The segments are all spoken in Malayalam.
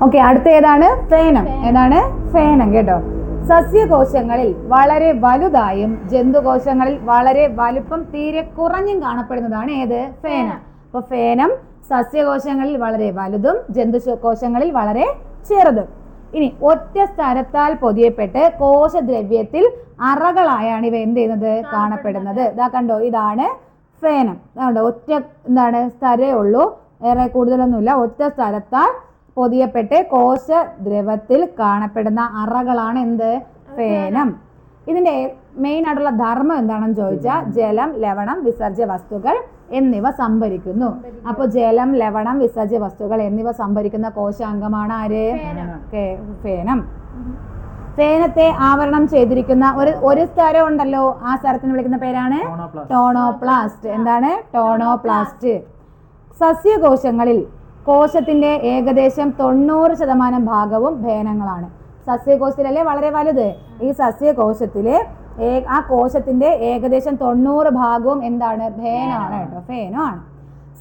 ഓക്കെ, അടുത്ത ഏതാണ്? ഫേനം. ഏതാണ്? ഫേനം കേട്ടോ. സസ്യകോശങ്ങളിൽ വളരെ വലുതായും ജന്തുകോശങ്ങളിൽ വളരെ വലുപ്പം തീരെ കുറഞ്ഞും കാണപ്പെടുന്നതാണ് ഏത്? ഫേനം. അപ്പൊ ഫേനം സസ്യകോശങ്ങളിൽ വളരെ വലുതും ജന്തുകോശങ്ങളിൽ വളരെ ചെറുതും. ഇനി ഒറ്റ സ്ഥലത്താൽ പൊതിയപ്പെട്ട് കോശദ്രവ്യത്തിൽ അറകളായാണ് ഇവ എന്ത് ചെയ്യുന്നത്? കാണപ്പെടുന്നത്. ഇതാ കണ്ടോ, ഇതാണ് ഫേനം. അതുകൊണ്ട് ഒറ്റ സ്ഥലമേ ഉള്ളൂ, ഏറെ കൂടുതലൊന്നുമില്ല. ഒറ്റ സ്ഥലത്താൽ പൊതിയപ്പെട്ട് കോശദ്രവത്തിൽ കാണപ്പെടുന്ന അറകളാണ് എന്ത്? ഫേനം. ഇതിന്റെ മെയിൻ ആയിട്ടുള്ള ധർമ്മം എന്താണെന്ന് ചോദിച്ചാൽ ജലം, ലവണം, വിസർജ്യ വസ്തുക്കൾ എന്നിവ സംഭരിക്കുന്നു. അപ്പൊ ജലം, ലവണം, വിസർജ്യ വസ്തുക്കൾ എന്നിവ സംഭരിക്കുന്ന കോശാംഗമാണ് ആര്? ഫേനം. ഫേനത്തെ ആവരണം ചെയ്തിരിക്കുന്ന ഒരു സ്ഥലം ഉണ്ടല്ലോ, ആ സ്ഥലത്തിന് വിളിക്കുന്ന പേരാണ് ടോണോപ്ലാസ്റ്റ്. എന്താണ്? ടോണോപ്ലാസ്റ്റ്. സസ്യകോശങ്ങളിൽ കോശത്തിന്റെ ഏകദേശം 90% ഭാഗവും ഫേനങ്ങളാണ്. സസ്യകോശത്തിലല്ലേ വളരെ വലുത്? ഈ സസ്യകോശത്തിലെ ആ കോശത്തിന്റെ ഏകദേശം 90 ഭാഗവും എന്താണ്? ഫേനമാണ് കേട്ടോ, ഫേനമാണ്.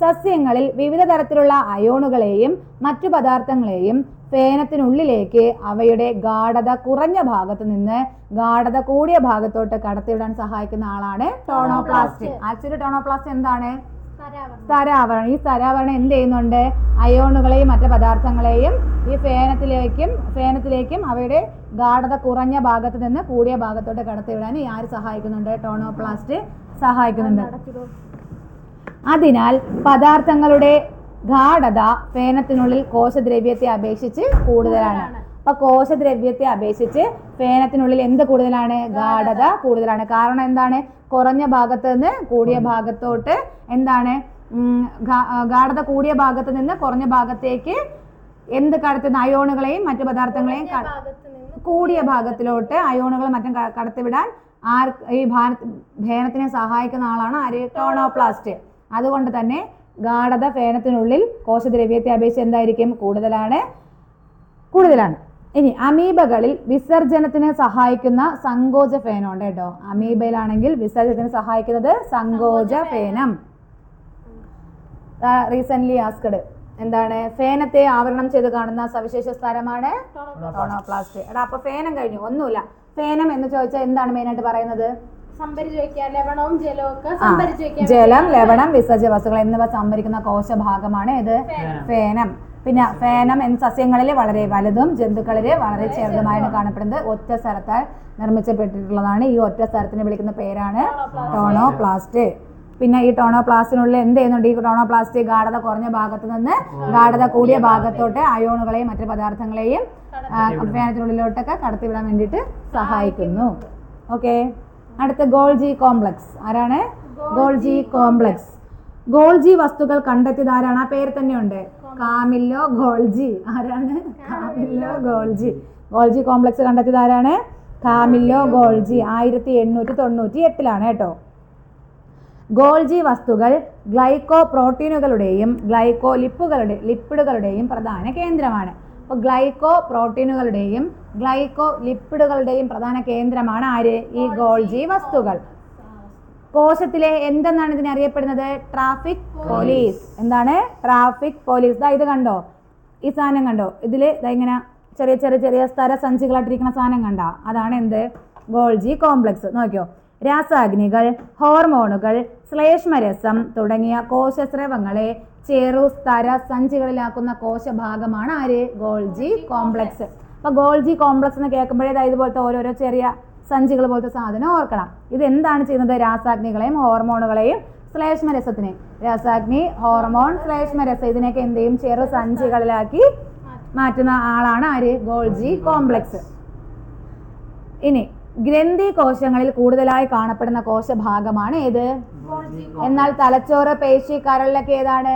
സസ്യങ്ങളിൽ വിവിധ തരത്തിലുള്ള അയോണുകളെയും മറ്റു പദാർത്ഥങ്ങളെയും ഫേനത്തിനുള്ളിലേക്ക് അവയുടെ ഗാഢത കുറഞ്ഞ ഭാഗത്ത് നിന്ന് ഗാഢത കൂടിയ ഭാഗത്തോട്ട് കടത്തിവിടാൻ സഹായിക്കുന്ന ആളാണ് ടോണോപ്ലാസ്റ്റ്. ആക്ച്വലി ടോണോപ്ലാസ്റ്റ് എന്താണ്? സ്തരാവരണം. ഈ സ്തരാവരണം എന്ത് ചെയ്യുന്നുണ്ട്? അയോണുകളെയും മറ്റു പദാർത്ഥങ്ങളെയും ഈ ഫേനത്തിലേക്കും അവയുടെ ഗാഢത കുറഞ്ഞ ഭാഗത്ത് നിന്ന് കൂടിയ ഭാഗത്തോട്ട് കടത്തിവിടാൻ ഈ ആര് സഹായിക്കുന്നുണ്ട്? ടോണോപ്ലാസ്റ്റ് സഹായിക്കുന്നുണ്ട്. അതിനാൽ പദാർത്ഥങ്ങളുടെ ഗാഢത ഫേനത്തിനുള്ളിൽ കോശദ്രവ്യത്തെ അപേക്ഷിച്ച് കൂടുതലാണ്. അപ്പൊ കോശദ്രവ്യത്തെ അപേക്ഷിച്ച് ഫേനത്തിനുള്ളിൽ എന്ത് കൂടുതലാണ്? ഗാഢത കൂടുതലാണ്. കാരണം എന്താണ്? കുറഞ്ഞ ഭാഗത്ത് നിന്ന് കൂടിയ ഭാഗത്തോട്ട് എന്താണ്? ഗാഢത കൂടിയ ഭാഗത്ത് നിന്ന് കുറഞ്ഞ ഭാഗത്തേക്ക് എന്ത് കടത്തുന്ന? അയോണുകളെയും മറ്റു പദാർത്ഥങ്ങളെയും കൂടിയ ഭാഗത്തിലോട്ട് അയോണുകളും മറ്റും കടത്തിവിടാൻ ഈ ഫേനത്തിനെ സഹായിക്കുന്ന ആളാണ് ആര്? ടോണോപ്ലാസ്റ്റ്. അതുകൊണ്ട് തന്നെ ഗാഢത ഫേനത്തിനുള്ളിൽ കോശദ്രവ്യത്തെ അപേക്ഷിച്ച് എന്തായിരിക്കും? കൂടുതലാണ്. ഇനി അമീബകളിൽ വിസർജനത്തിന് സഹായിക്കുന്ന സങ്കോച ഫേനം ഉണ്ട് കേട്ടോ. അമീബയിലാണെങ്കിൽ വിസർജനത്തിന് സഹായിക്കുന്നത് സങ്കോച ഫേനം. റീസെന്റ് ആസ്കഡ് എന്താണ്? ഫേനത്തെ ആവരണം ചെയ്ത് കാണുന്ന സവിശേഷ സ്ഥലമാണ് ടോണോപ്ലാസ്റ്റ്. അപ്പൊ ഫേനം കഴിഞ്ഞു. ഒന്നുമില്ല. ഫേനം എന്ന് ചോദിച്ചാൽ എന്താണ് മെയിൻ ആയിട്ട് പറയുന്നത്? ജലം, ലവണം, വിസർജ്യ വസ്തുക്കൾ എന്നിവ സംഭരിക്കുന്ന കോശഭാഗമാണ് ഇത് ഫേനം. പിന്നെ ഫേനം എന്ന സസ്യങ്ങളിൽ വളരെ വലുതും ജന്തുക്കളിൽ വളരെ ചെറുതുമായാണ് കാണപ്പെടുന്നത്. ഒറ്റ സ്ഥലത്താൽ നിർമ്മിച്ചപ്പെട്ടിട്ടുള്ളതാണ്. ഈ ഒറ്റ സ്ഥലത്തിന് വിളിക്കുന്ന പേരാണ് ടോണോപ്ലാസ്റ്റ്. പിന്നെ ഈ ടോണോപ്ലാസ്റ്റിനുള്ളിൽ എന്ത് ചെയ്യുന്നുണ്ട്? ഈ ടോണോപ്ലാസ്റ്റ് ഗാഢത കുറഞ്ഞ ഭാഗത്ത് നിന്ന് ഗാഢത കൂടിയ ഭാഗത്തോട്ട് അയോണുകളെയും മറ്റു പദാർത്ഥങ്ങളെയും ഫേനത്തിനുള്ളിലോട്ടൊക്കെ കടത്തിവിടാൻ വേണ്ടിയിട്ട് സഹായിക്കുന്നു. ഓക്കെ, അടുത്ത ഗോൾജി കോംപ്ലക്സ്. ആരാണ്? Golgi complex. ഗോൾജി വസ്തുക്കൾ കണ്ടെത്തിയത് ആരാണ്? ആ പേര് തന്നെയുണ്ട്, കാമില്ലോ ഗോൾജി. ആരാണ്? Camillo Golgi. ഗോൾജി കോംപ്ലക്സ് കണ്ടെത്തിയത് ആരാണ്? Camillo Golgi. 1898 കേട്ടോ. ഗോൾജി വസ്തുക്കൾ ഗ്ലൈക്കോ പ്രോട്ടീനുകളുടെയും ഗ്ലൈക്കോ ലിപ്പിഡുകളുടെയും പ്രധാന കേന്ദ്രമാണ്. അപ്പോൾ ഗ്ലൈക്കോ പ്രോട്ടീനുകളുടെയും ഗ്ലൈക്കോ ലിപ്പിഡുകളുടെയും പ്രധാന കേന്ദ്രമാണ് ആര്? ഈ ഗോൾജി വസ്തുക്കൾ. കോശത്തിലെ എന്തെന്നാണ് ഇതിനെ അറിയപ്പെടുന്നത്? Traffic police. എന്താണ്? Traffic police. ഇത് കണ്ടോ, ഈ സാധനം കണ്ടോ? ഇതിൽ ഇങ്ങനെ ചെറിയ ചെറിയ ചെറിയ സ്ഥലസഞ്ചികളായിട്ടിരിക്കുന്ന സാധനം കണ്ട? അതാണ് എന്ത്? Golgi complex. നോക്കിയോ, രാസാഗ്നികൾ, ഹോർമോണുകൾ, ശ്ലേഷ്മരസം തുടങ്ങിയ കോശസ്രവങ്ങളെ ചെറുസ്തര സഞ്ചികളിലാക്കുന്ന കോശഭാഗമാണ് ആര്? Golgi complex. അപ്പൊ ഗോൾജി കോംപ്ലക്സ് എന്ന് കേൾക്കുമ്പോഴേ ഇതുപോലത്തെ ഓരോരോ ചെറിയ സഞ്ചികൾ പോലത്തെ സാധനം ഓർക്കണം. ഇത് എന്താണ് ചെയ്യുന്നത്? രാസാഗ്നികളെയും ഹോർമോണുകളെയും ശ്ലേഷ്മരസത്തിനെ, രാസാഗ്നി, ഹോർമോൺ, ശ്ലേഷ്മരസം ഇതിനെയൊക്കെ എന്ത് ചെയ്യും? ചെറു സഞ്ചികളിലാക്കി മാറ്റുന്ന ആളാണ് ആര്? Golgi complex. ഇനി ഗ്രന്ഥി കോശങ്ങളിൽ കൂടുതലായി കാണപ്പെടുന്ന കോശഭാഗമാണ് ഏത്? എന്നാൽ തലച്ചോറ്, പേശി, കരളിലൊക്കെ ഏതാണ്?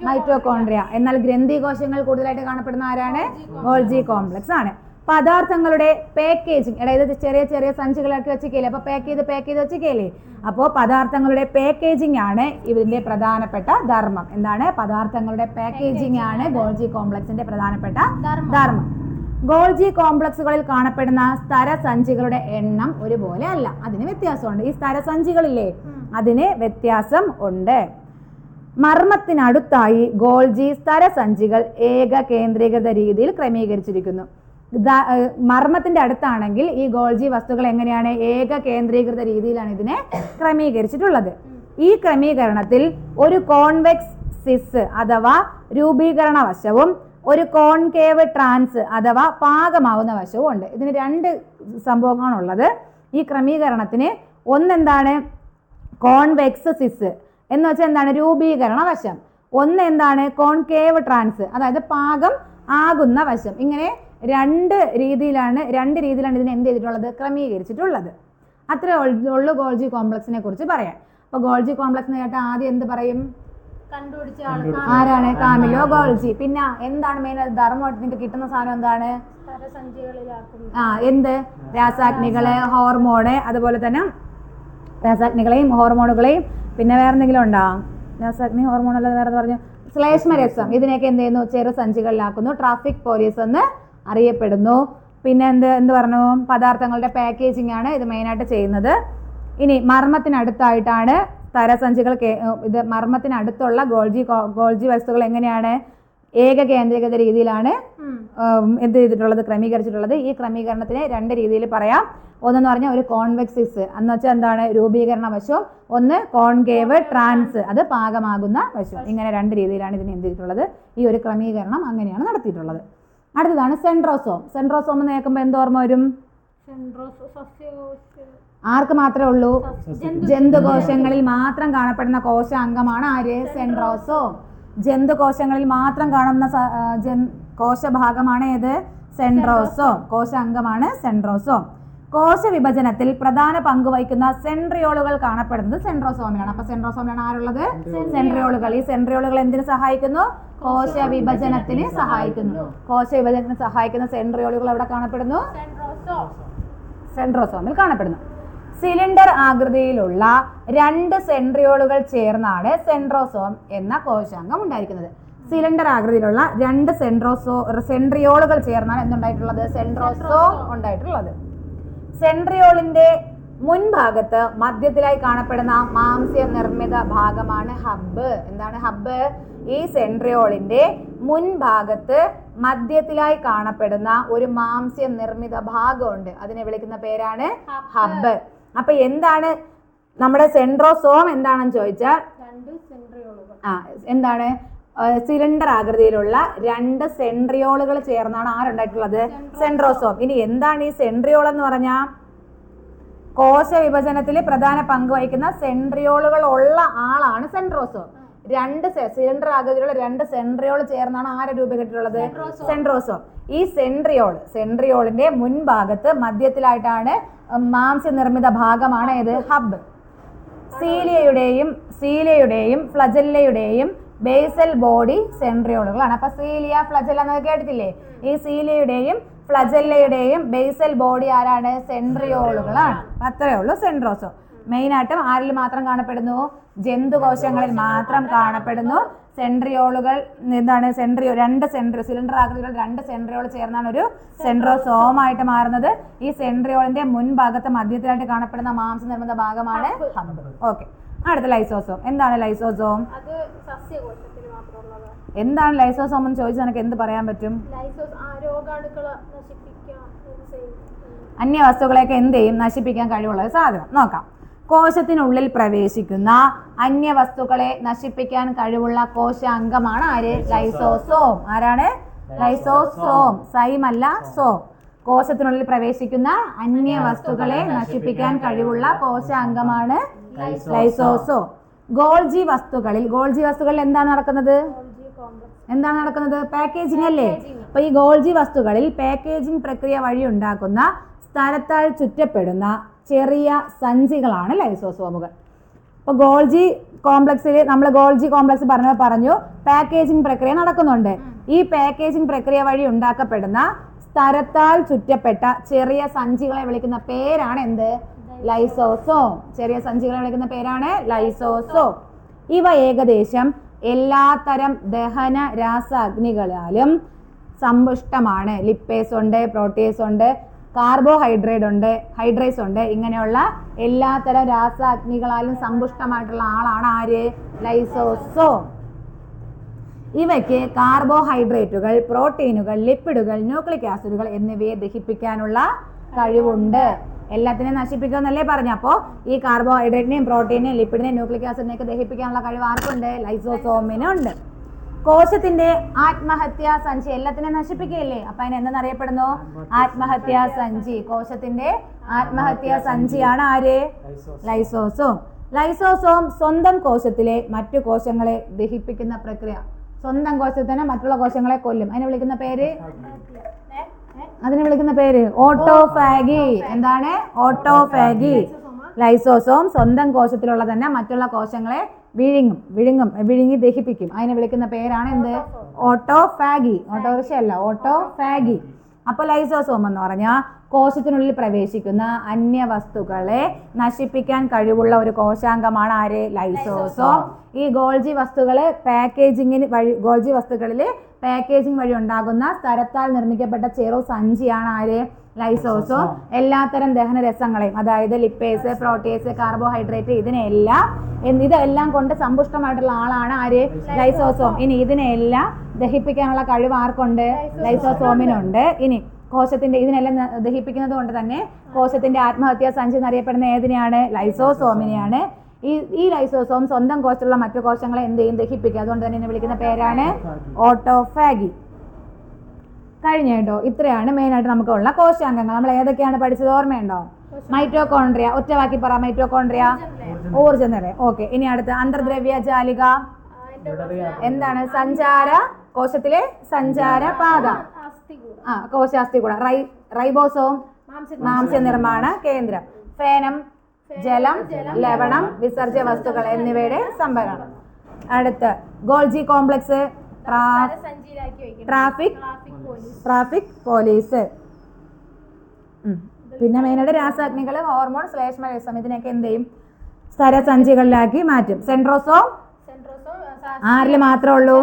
മൈറ്റോകോൺഡ്രിയ. എന്നാൽ ഗ്രന്ഥി കോശങ്ങൾ കൂടുതലായിട്ട് കാണപ്പെടുന്ന ആരാണ്? ഗോൾജി കോംപ്ലക്സ് ആണ്. പദാർത്ഥങ്ങളുടെ പാക്കേജിങ്, അതായത് ചെറിയ ചെറിയ സഞ്ചികളാക്കി വെച്ചില്ലേ, അപ്പൊ പാക്ക് ചെയ്ത് വെച്ചില്ലേ, അപ്പോൾ പദാർത്ഥങ്ങളുടെ പാക്കേജിങ് ആണ് ഇതിന്റെ പ്രധാനപ്പെട്ട ധർമ്മം. എന്താണ്? പദാർത്ഥങ്ങളുടെ പാക്കേജിങ് ആണ് ഗോൾജി കോംപ്ലക്സിന്റെ പ്രധാനപ്പെട്ട ധർമ്മം. ഗോൾജി കോംപ്ലക്സുകളിൽ കാണപ്പെടുന്ന സ്ഥരസഞ്ചികളുടെ എണ്ണം ഒരുപോലെ അല്ല, അതിന് വ്യത്യാസമുണ്ട്. ഈ സ്ഥരസഞ്ചികളില്ലേ, അതിന് വ്യത്യാസം ഉണ്ട്. മർമ്മത്തിനടുത്തായി ഗോൾജി സ്തരസഞ്ചികൾ ഏകകേന്ദ്രീകൃത രീതിയിൽ ക്രമീകരിച്ചിരിക്കുന്നു. മർമ്മത്തിന്റെ അടുത്താണെങ്കിൽ ഈ ഗോൾജി വസ്തുക്കൾ എങ്ങനെയാണ്? ഏകകേന്ദ്രീകൃത രീതിയിലാണ് ഇതിനെ ക്രമീകരിച്ചിട്ടുള്ളത്. ഈ ക്രമീകരണത്തിൽ ഒരു കോൺവെക്സ് സിസ് അഥവാ രൂപീകരണ വശവും ഒരു കോൺകേവ് ട്രാൻസ് അഥവാ പാകമാവുന്ന വശവും ഉണ്ട്. ഇതിന് രണ്ട് സംഭവങ്ങളാണുള്ളത് ഈ ക്രമീകരണത്തിന്. ഒന്നെന്താണ്? കോൺവെക്സ് സിസ് എന്ന് വെച്ചാൽ എന്താണ്? രൂപീകരണ വശം. ഒന്ന് എന്താണ്? കോൺകേവ് ട്രാൻസ്, അതായത് പാകം ആകുന്ന വശം. ഇങ്ങനെ രണ്ട് രീതിയിലാണ് ഇതിനെ എന്ത് ചെയ്തിട്ടുള്ളത്? ക്രമീകരിച്ചിട്ടുള്ളത്. അത്രേ ഉള്ളൂ ഗോൾജി കോംപ്ലക്സിനെ കുറിച്ച് പറയാൻ. അപ്പൊ ഗോൾജി കോംപ്ലക്സ് കേട്ടാൽ ആദ്യം എന്ത് പറയും? കണ്ടുപിടിച്ച ആരാണ്? Camillo Golgi. പിന്നെ എന്താണ് മെയിൻ ധർമ്മത്തിന് കിട്ടുന്ന സാധനം എന്താണ്? എന്ത്? രാസാഗ്നികള്, ഹോർമോണ്, അതുപോലെ തന്നെ രാസാഗ്നികളെയും ഹോർമോണുകളെയും പിന്നെ വേറെ എന്തെങ്കിലും ഉണ്ടോ? രാസാഗ്നി, ഹോർമോൺ അല്ലാതെ വേറെ പറഞ്ഞു. ശ്ലേഷ്മരസം ഇതിനെയൊക്കെ എന്ത് ചെയ്യുന്നു? ചെറു സഞ്ചികളിലാക്കുന്നു. ട്രാഫിക് പോലീസ് എന്ന് അറിയപ്പെടുന്നു. പിന്നെ എന്ത് പറഞ്ഞു? പദാർത്ഥങ്ങളുടെ പാക്കേജിംഗ് ആണ് ഇത് മെയിനായിട്ട് ചെയ്യുന്നത്. ഇനി മർമ്മത്തിനടുത്തായിട്ടാണ് സ്തരസഞ്ചികൾ. ഇത് മർമ്മത്തിനടുത്തുള്ള ഗോൾജി വസ്തുക്കൾ എങ്ങനെയാണ്? ഏകകേന്ദ്രീകൃത രീതിയിലാണ് എന്ത് ചെയ്തിട്ടുള്ളത്? ക്രമീകരിച്ചിട്ടുള്ളത്. ഈ ക്രമീകരണത്തിനെ രണ്ട് രീതിയിൽ പറയാം. ഒന്നെന്ന് പറഞ്ഞാൽ ഒരു കോൺവെക്സിസ് എന്ന് വെച്ചാൽ എന്താണ്? രൂപീകരണ വശവും. ഒന്ന് കോൺകേവ് ട്രാൻസ്, അത് പാകമാകുന്ന വശവും. ഇങ്ങനെ രണ്ട് രീതിയിലാണ് ഇതിനെ എന്ത് ചെയ്തിട്ടുള്ളത്? ഈ ഒരു ക്രമീകരണം അങ്ങനെയാണ് നടത്തിയിട്ടുള്ളത്. അടുത്തതാണ് സെൻട്രോസോം. സെൻട്രോസോം എന്ന് കേൾക്കുമ്പോൾ എന്തോർമ്മ വരും? ആർക്ക് മാത്രമേ ഉള്ളൂ? ജന്തുകോശങ്ങളിൽ മാത്രം കാണപ്പെടുന്ന കോശാംഗമാണ് ആര്? സെൻട്രോസോം. ജന്തുകോശങ്ങളിൽ മാത്രം കാണുന്ന കോശഭാഗമാണ് ഏത്? സെൻട്രോസോം. കോശാംഗമാണ് സെൻട്രോസോം. കോശ വിഭജനത്തിൽ പ്രധാന പങ്ക് വഹിക്കുന്ന സെൻട്രിയോളുകൾ കാണപ്പെടുന്നത് സെൻട്രോസോമിലാണ്. അപ്പൊ സെൻട്രോസോമിലാണ് ആരുള്ളത്? സെൻട്രിയോളുകൾ. ഈ സെൻട്രിയോളുകൾ എന്തിനു സഹായിക്കുന്നു? കോശ വിഭജനത്തിന് സഹായിക്കുന്നു. കോശ വിഭജനത്തിന് സഹായിക്കുന്ന സെൻട്രിയോളുകൾ എവിടെ കാണപ്പെടുന്നു? സെൻട്രോസോമിൽ കാണപ്പെടുന്നു. സിലിണ്ടർ ആകൃതിയിലുള്ള രണ്ട് സെൻട്രിയോളുകൾ ചേർന്നാണ് സെൻട്രോസോം എന്ന കോശാംഗം ഉണ്ടായിരിക്കുന്നത്. സിലിണ്ടർ ആകൃതിയിലുള്ള രണ്ട് സെൻട്രിയോളുകൾ ചേർന്നാണ് എന്തുണ്ടായിട്ടുള്ളത്? സെൻട്രോസോം ഉണ്ടായിട്ടുള്ളത്. സെൻട്രിയോളിന്റെ മുൻഭാഗത്ത് മധ്യത്തിലായി കാണപ്പെടുന്ന മാംസ്യ നിർമ്മിത ഭാഗമാണ് ഹബ്ബ്. എന്താണ് ഹബ്ബ്? ഈ സെൻട്രിയോളിന്റെ മുൻഭാഗത്ത് മധ്യത്തിലായി കാണപ്പെടുന്ന ഒരു മാംസ്യ നിർമ്മിത ഭാഗമുണ്ട്. അതിനെ വിളിക്കുന്ന പേരാണ് ഹബ്ബ്. അപ്പൊ എന്താണ് നമ്മുടെ സെൻട്രോസോം എന്താണെന്ന് ചോദിച്ചാൽ എന്താണ്? സിലിണ്ടർ ആകൃതിയിലുള്ള രണ്ട് സെൻട്രിയോളുകൾ ചേർന്നാണ് ആരുണ്ടായിട്ടുള്ളത്? സെൻട്രോസോം. ഇനി എന്താണ് ഈ സെൻട്രിയോൾ എന്ന് പറഞ്ഞാൽ? കോശ വിഭജനത്തിൽ പ്രധാന പങ്ക് വഹിക്കുന്ന സെൻട്രിയോളുകൾ ഉള്ള ആളാണ് സെൻട്രോസോം. രണ്ട് സിലിണ്ടർ ആകൃതിയിലുള്ള രണ്ട് സെൻട്രിയോൾ ചേർന്നാണ് ആരെ രൂപീകരിച്ചിട്ടുള്ളത്? സെൻട്രോസോം. ഈ സെൻട്രിയോളിന്റെ മുൻഭാഗത്ത് മധ്യത്തിലായിട്ടാണ് മാംസ്യ നിർമ്മിത ഭാഗമാണ് ഏത്? ഹബ്ബ്. സീലിയയുടെയും ഫ്ലജല്ലയുടെയും ബേസൽ ബോഡി സെൻട്രിയോളുകളാണ്. അപ്പൊ സീലിയ, ഫ്ലജല്ല എന്നൊക്കെ കേട്ടിട്ടില്ലേ? ഈ സീലിയയുടെയും ഫ്ലജല്ലയുടെയും ബേസൽ ബോഡി ആരാണ്? സെൻട്രിയോളുകളാണ്. അത്രയേ ഉള്ളൂ സെൻട്രോസോം. മെയിനായിട്ടും ആരിൽ മാത്രം കാണപ്പെടുന്നു? ജന്തുകോശങ്ങളിൽ മാത്രം കാണപ്പെടുന്നു. സെൻട്രിയോളുകൾ എന്താണ്? സിലിണ്ടർ ആകൃതികൾ രണ്ട് സെൻട്രിയോൾ ചേർന്നാണ് ഒരു സെൻട്രോസോമായിട്ട് മാറുന്നത്. ഈ സെൻട്രിയോളിന്റെ മുൻഭാഗത്ത് മധ്യത്തിലായിട്ട് കാണപ്പെടുന്ന മാംസ നിർമ്മിത ഭാഗമാണ് ഹബ്ബ്. ഓക്കെ. അടുത്ത ലൈസോസോം. എന്താണ് ലൈസോസോം? എന്താണ് ലൈസോസോം എന്ന് ചോദിച്ചാൽ എനിക്ക് എന്ത് പറയാൻ പറ്റും? അന്യവസ്തുക്കളെയൊക്കെ എന്ത് ചെയ്യും? നശിപ്പിക്കാൻ കഴിവുള്ള സാധനം. നോക്കാം. കോശത്തിനുള്ളിൽ പ്രവേശിക്കുന്ന അന്യവസ്തുക്കളെ നശിപ്പിക്കാൻ കഴിവുള്ള കോശാംഗമാണ് ആര്? ലൈസോസോം. ആരാണ്? ലൈസോസോം. സൈമല്ല, സോം. കോശത്തിനുള്ളിൽ പ്രവേശിക്കുന്ന അന്യവസ്തുക്കളെ നശിപ്പിക്കാൻ കഴിവുള്ള കോശാംഗമാണ് ലൈസോസോം. ഗോൾജി വസ്തുക്കളിൽ എന്താണ് നടക്കുന്നത്? പാക്കേജിംഗ് അല്ലേ? അപ്പൊ ഈ ഗോൾജി വസ്തുക്കളിൽ പാക്കേജിംഗ് പ്രക്രിയ വഴി ഉണ്ടാക്കുന്ന സ്ഥലത്താൽ ചുറ്റപ്പെടുന്ന ചെറിയ സഞ്ചികളാണ് ലൈസോസോമുകൾ. ഇപ്പൊ ഗോൾജി കോംപ്ലക്സ് പറഞ്ഞു പാക്കേജിംഗ് പ്രക്രിയ നടക്കുന്നുണ്ട്. ഈ പാക്കേജിംഗ് പ്രക്രിയ വഴി ഉണ്ടാക്കപ്പെടുന്ന സ്ഥലത്താൽ ചുറ്റപ്പെട്ട ചെറിയ സഞ്ചികളെ വിളിക്കുന്ന പേരാണ് എന്ത്? ലൈസോസോം. ചെറിയ സഞ്ചികളെ വിളിക്കുന്ന പേരാണ് ലൈസോസോം. ഇവ ഏകദേശം എല്ലാത്തരം ദഹന രാസാഗ്നികളാലും സമ്പുഷ്ടമാണ്. ലിപ്പേസ് ഉണ്ട്, പ്രോട്ടീസ് ഉണ്ട്, ഹൈഡ്രേറ്റ്സ് ഉണ്ട്. ഇങ്ങനെയുള്ള എല്ലാത്തരം രാസാഗ്നികളാലും സമ്പുഷ്ടമായിട്ടുള്ള ആളാണ് ആര്? ലൈസോസോം. ഇവയ്ക്ക് കാർബോഹൈഡ്രേറ്റുകൾ, പ്രോട്ടീനുകൾ, ലിപ്പിഡുകൾ, ന്യൂക്ലിക് ആസിഡുകൾ എന്നിവയെ ദഹിപ്പിക്കാനുള്ള കഴിവുണ്ട്. എല്ലാത്തിനെയും നശിപ്പിക്കുമെന്നല്ലേ പറഞ്ഞു. അപ്പോൾ ഈ കാർബോഹൈഡ്രേറ്റിനെയും പ്രോട്ടീനെയും ലിപ്പിഡിനെയും ന്യൂക്ലിക് ആസിഡിനെയൊക്കെ ദഹിപ്പിക്കാനുള്ള കഴിവ് ആർക്കുണ്ട്? ലൈസോസോമിനുണ്ട്. കോശത്തിന്റെ ആത്മഹത്യാ സഞ്ചി എല്ലാത്തിനെയും നശിപ്പിക്കുകയില്ലേ, അപ്പൊ അതിന് എന്തെന്നറിയപ്പെടുന്നു? ആത്മഹത്യാ സഞ്ചി. കോശത്തിന്റെ ആത്മഹത്യാ സഞ്ചിയാണ് ആര്? ലൈസോസോം. ലൈസോസോം സ്വന്തം കോശത്തിലെ മറ്റു കോശങ്ങളെ ദഹിപ്പിക്കുന്ന പ്രക്രിയ. സ്വന്തം കോശത്തിൽ തന്നെ മറ്റുള്ള കോശങ്ങളെ കൊല്ലും. അതിനെ വിളിക്കുന്ന പേര് ഓട്ടോഫാഗി. എന്താണ്? ഓട്ടോഫാഗി. ലൈസോസോം സ്വന്തം കോശത്തിലുള്ള തന്നെ മറ്റുള്ള കോശങ്ങളെ വിഴുങ്ങി ദഹിപ്പിക്കും. അതിനെ വിളിക്കുന്ന പേരാണ് എന്ത്? ഓട്ടോഫാഗി. ഓട്ടോറിക്ഷയല്ല, ഓട്ടോഫാഗി. അപ്പൊ ലൈസോസോം എന്ന് പറഞ്ഞാൽ കോശത്തിനുള്ളിൽ പ്രവേശിക്കുന്ന അന്യവസ്തുക്കളെ നശിപ്പിക്കാൻ കഴിവുള്ള ഒരു കോശാംഗമാണ് ആര്? ലൈസോസോം. ഈ ഗോൾജി വസ്തുക്കളിൽ പാക്കേജിംഗ് വഴി ഉണ്ടാകുന്ന സ്ഥലത്താൽ നിർമ്മിക്കപ്പെട്ട ചെറു സഞ്ചിയാണ് ആര്? ലൈസോസോം. എല്ലാത്തരം ദഹന രസങ്ങളെയും, അതായത് ലിപ്പേസ്, പ്രോട്ടീസ്, കാർബോഹൈഡ്രേറ്റ്, ഇതെല്ലാം കൊണ്ട് സമ്പുഷ്ടമായിട്ടുള്ള ആളാണ് ആര്? ലൈസോസോം. ഇനി ഇതിനെല്ലാം ദഹിപ്പിക്കാനുള്ള കഴിവ് ആർക്കുണ്ട്? ലൈസോസോമിനുണ്ട്. ഇനി ഇതിനെല്ലാം ദഹിപ്പിക്കുന്നത് കൊണ്ട് തന്നെ കോശത്തിന്റെ ആത്മഹത്യാ സഞ്ചി എന്നറിയപ്പെടുന്ന ഏതിനെയാണ്? ലൈസോസോമിനെയാണ്. ഈ ലൈസോസോം സ്വന്തം കോശത്തിലുള്ള മറ്റു കോശങ്ങളെ എന്ത് ചെയ്യും? ദഹിപ്പിക്കുക. അതുകൊണ്ട് തന്നെ ഇതിനെ വിളിക്കുന്ന പേരാണ് ഓട്ടോഫാഗി. കഴിഞ്ഞ കേട്ടോ. ഇത്രയാണ് മെയിനായിട്ട് നമുക്കുള്ള കോശാംഗങ്ങൾ. നമ്മൾ ഏതൊക്കെയാണ് പഠിച്ചത് ഓർമ്മയുണ്ടോ? മൈറ്റോകോൺട്രിയ. ഒറ്റ വാക്കി പറ. മൈറ്റോകോൺട്രിയ ഊർജ്ജനില. ഓക്കെ. ഇനി അടുത്ത അന്തർദ്രവ്യ ജാലിക എന്താണ്? കോശത്തിലെ സഞ്ചാരപാത. കോശാസ്ഥികൂട. റൈബോസോം മാംസ നിർമ്മാണ കേന്ദ്രം. ഫേനം ജലം, ലവണം, വിസർജ്യ വസ്തുക്കൾ എന്നിവയുടെ സംഭരണം. അടുത്ത് ഗോൾജി കോംപ്ലക്സ്, ട്രാഫിക് പോലീസ്. പിന്നെ മെയിനായിട്ട് രാസാഗ്നികൾ, ഹോർമോൺ, ശ്ലേഷ്മ ഇതിനൊക്കെ എന്ത് ചെയ്യും? സ്ഥരസഞ്ചികളിലാക്കി മാറ്റും. സെൻട്രോസോം ആരിൽ മാത്രമേ ഉള്ളൂ?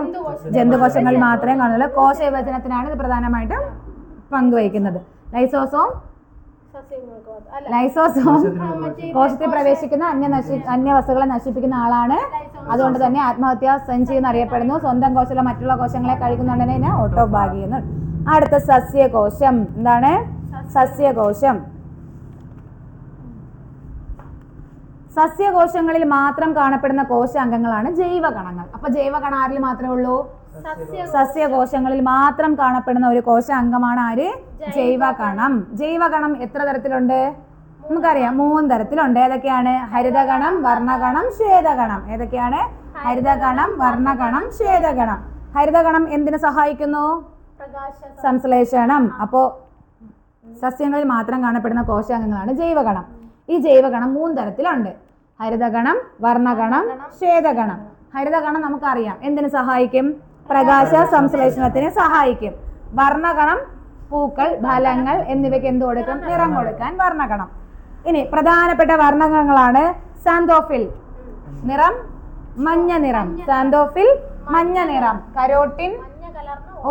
ജന്തുകോശങ്ങളിൽ മാത്രമേ കാണുള്ളൂ. കോശ വിഭജനത്തിനാണ് ഇത് പ്രധാനമായിട്ടും പങ്കുവഹിക്കുന്നത്. ലൈസോസോം കോശത്തിൽ പ്രവേശിക്കുന്ന അന്യവസ്തുക്കളെ നശിപ്പിക്കുന്ന ആളാണ്. അതുകൊണ്ട് തന്നെ ആത്മഹത്യാ സഞ്ചി എന്നറിയപ്പെടുന്നു. സ്വന്തം കോശത്തിലെ മറ്റുള്ള കോശങ്ങളെ കഴിക്കുന്നുണ്ടെങ്കിൽ ഓട്ടോഫാഗി എന്ന്. അടുത്ത സസ്യകോശം. എന്താണ്? സസ്യകോശം. സസ്യകോശങ്ങളിൽ മാത്രം കാണപ്പെടുന്ന കോശാംഗങ്ങളാണ് ജൈവകണങ്ങൾ. അപ്പൊ ജൈവകണം ആരിൽ മാത്രമേ ഉള്ളൂ? സസ്യകോശങ്ങളിൽ മാത്രം കാണപ്പെടുന്ന ഒരു കോശാംഗമാണ് ആര്? ജൈവകണം. ജൈവകണം എത്ര തരത്തിലുണ്ട്? നമുക്കറിയാം, 3 തരത്തിലുണ്ട്. ഏതൊക്കെയാണ്? ഹരിതകണം, വർണ്ണകണം, ശ്വേതകണം. ഏതൊക്കെയാണ്? ഹരിതകണം, വർണ്ണകണം, ശ്വേതകണം. ഹരിതകണം എന്തിനു സഹായിക്കുന്നു? സംശ്ലേഷണം. അപ്പോ സസ്യങ്ങളിൽ മാത്രം കാണപ്പെടുന്ന കോശാംഗങ്ങളാണ് ജൈവകണം. ഈ ജൈവകണം 3 തരത്തിലുണ്ട്. ഹരിതകണം, വർണ്ണകണം, ശ്വേതകണം. ഹരിതകണം നമുക്കറിയാം എന്തിനു സഹായിക്കും? പ്രകാശ സംശ്ലേഷണത്തിന് സഹായിക്കും. വർണ്ണകണം പൂക്കൾ, ഫലങ്ങൾ എന്നിവയ്ക്ക് എന്ത് കൊടുക്കും? നിറം കൊടുക്കാൻ വർണ്ണകണം. ഇനി പ്രധാനപ്പെട്ട വർണ്ണകങ്ങളാണ് സാന്തോഫിൽ, നിറം മഞ്ഞ നിറം. സാന്തോഫിൽ മഞ്ഞ നിറം. കരോട്ടിൻ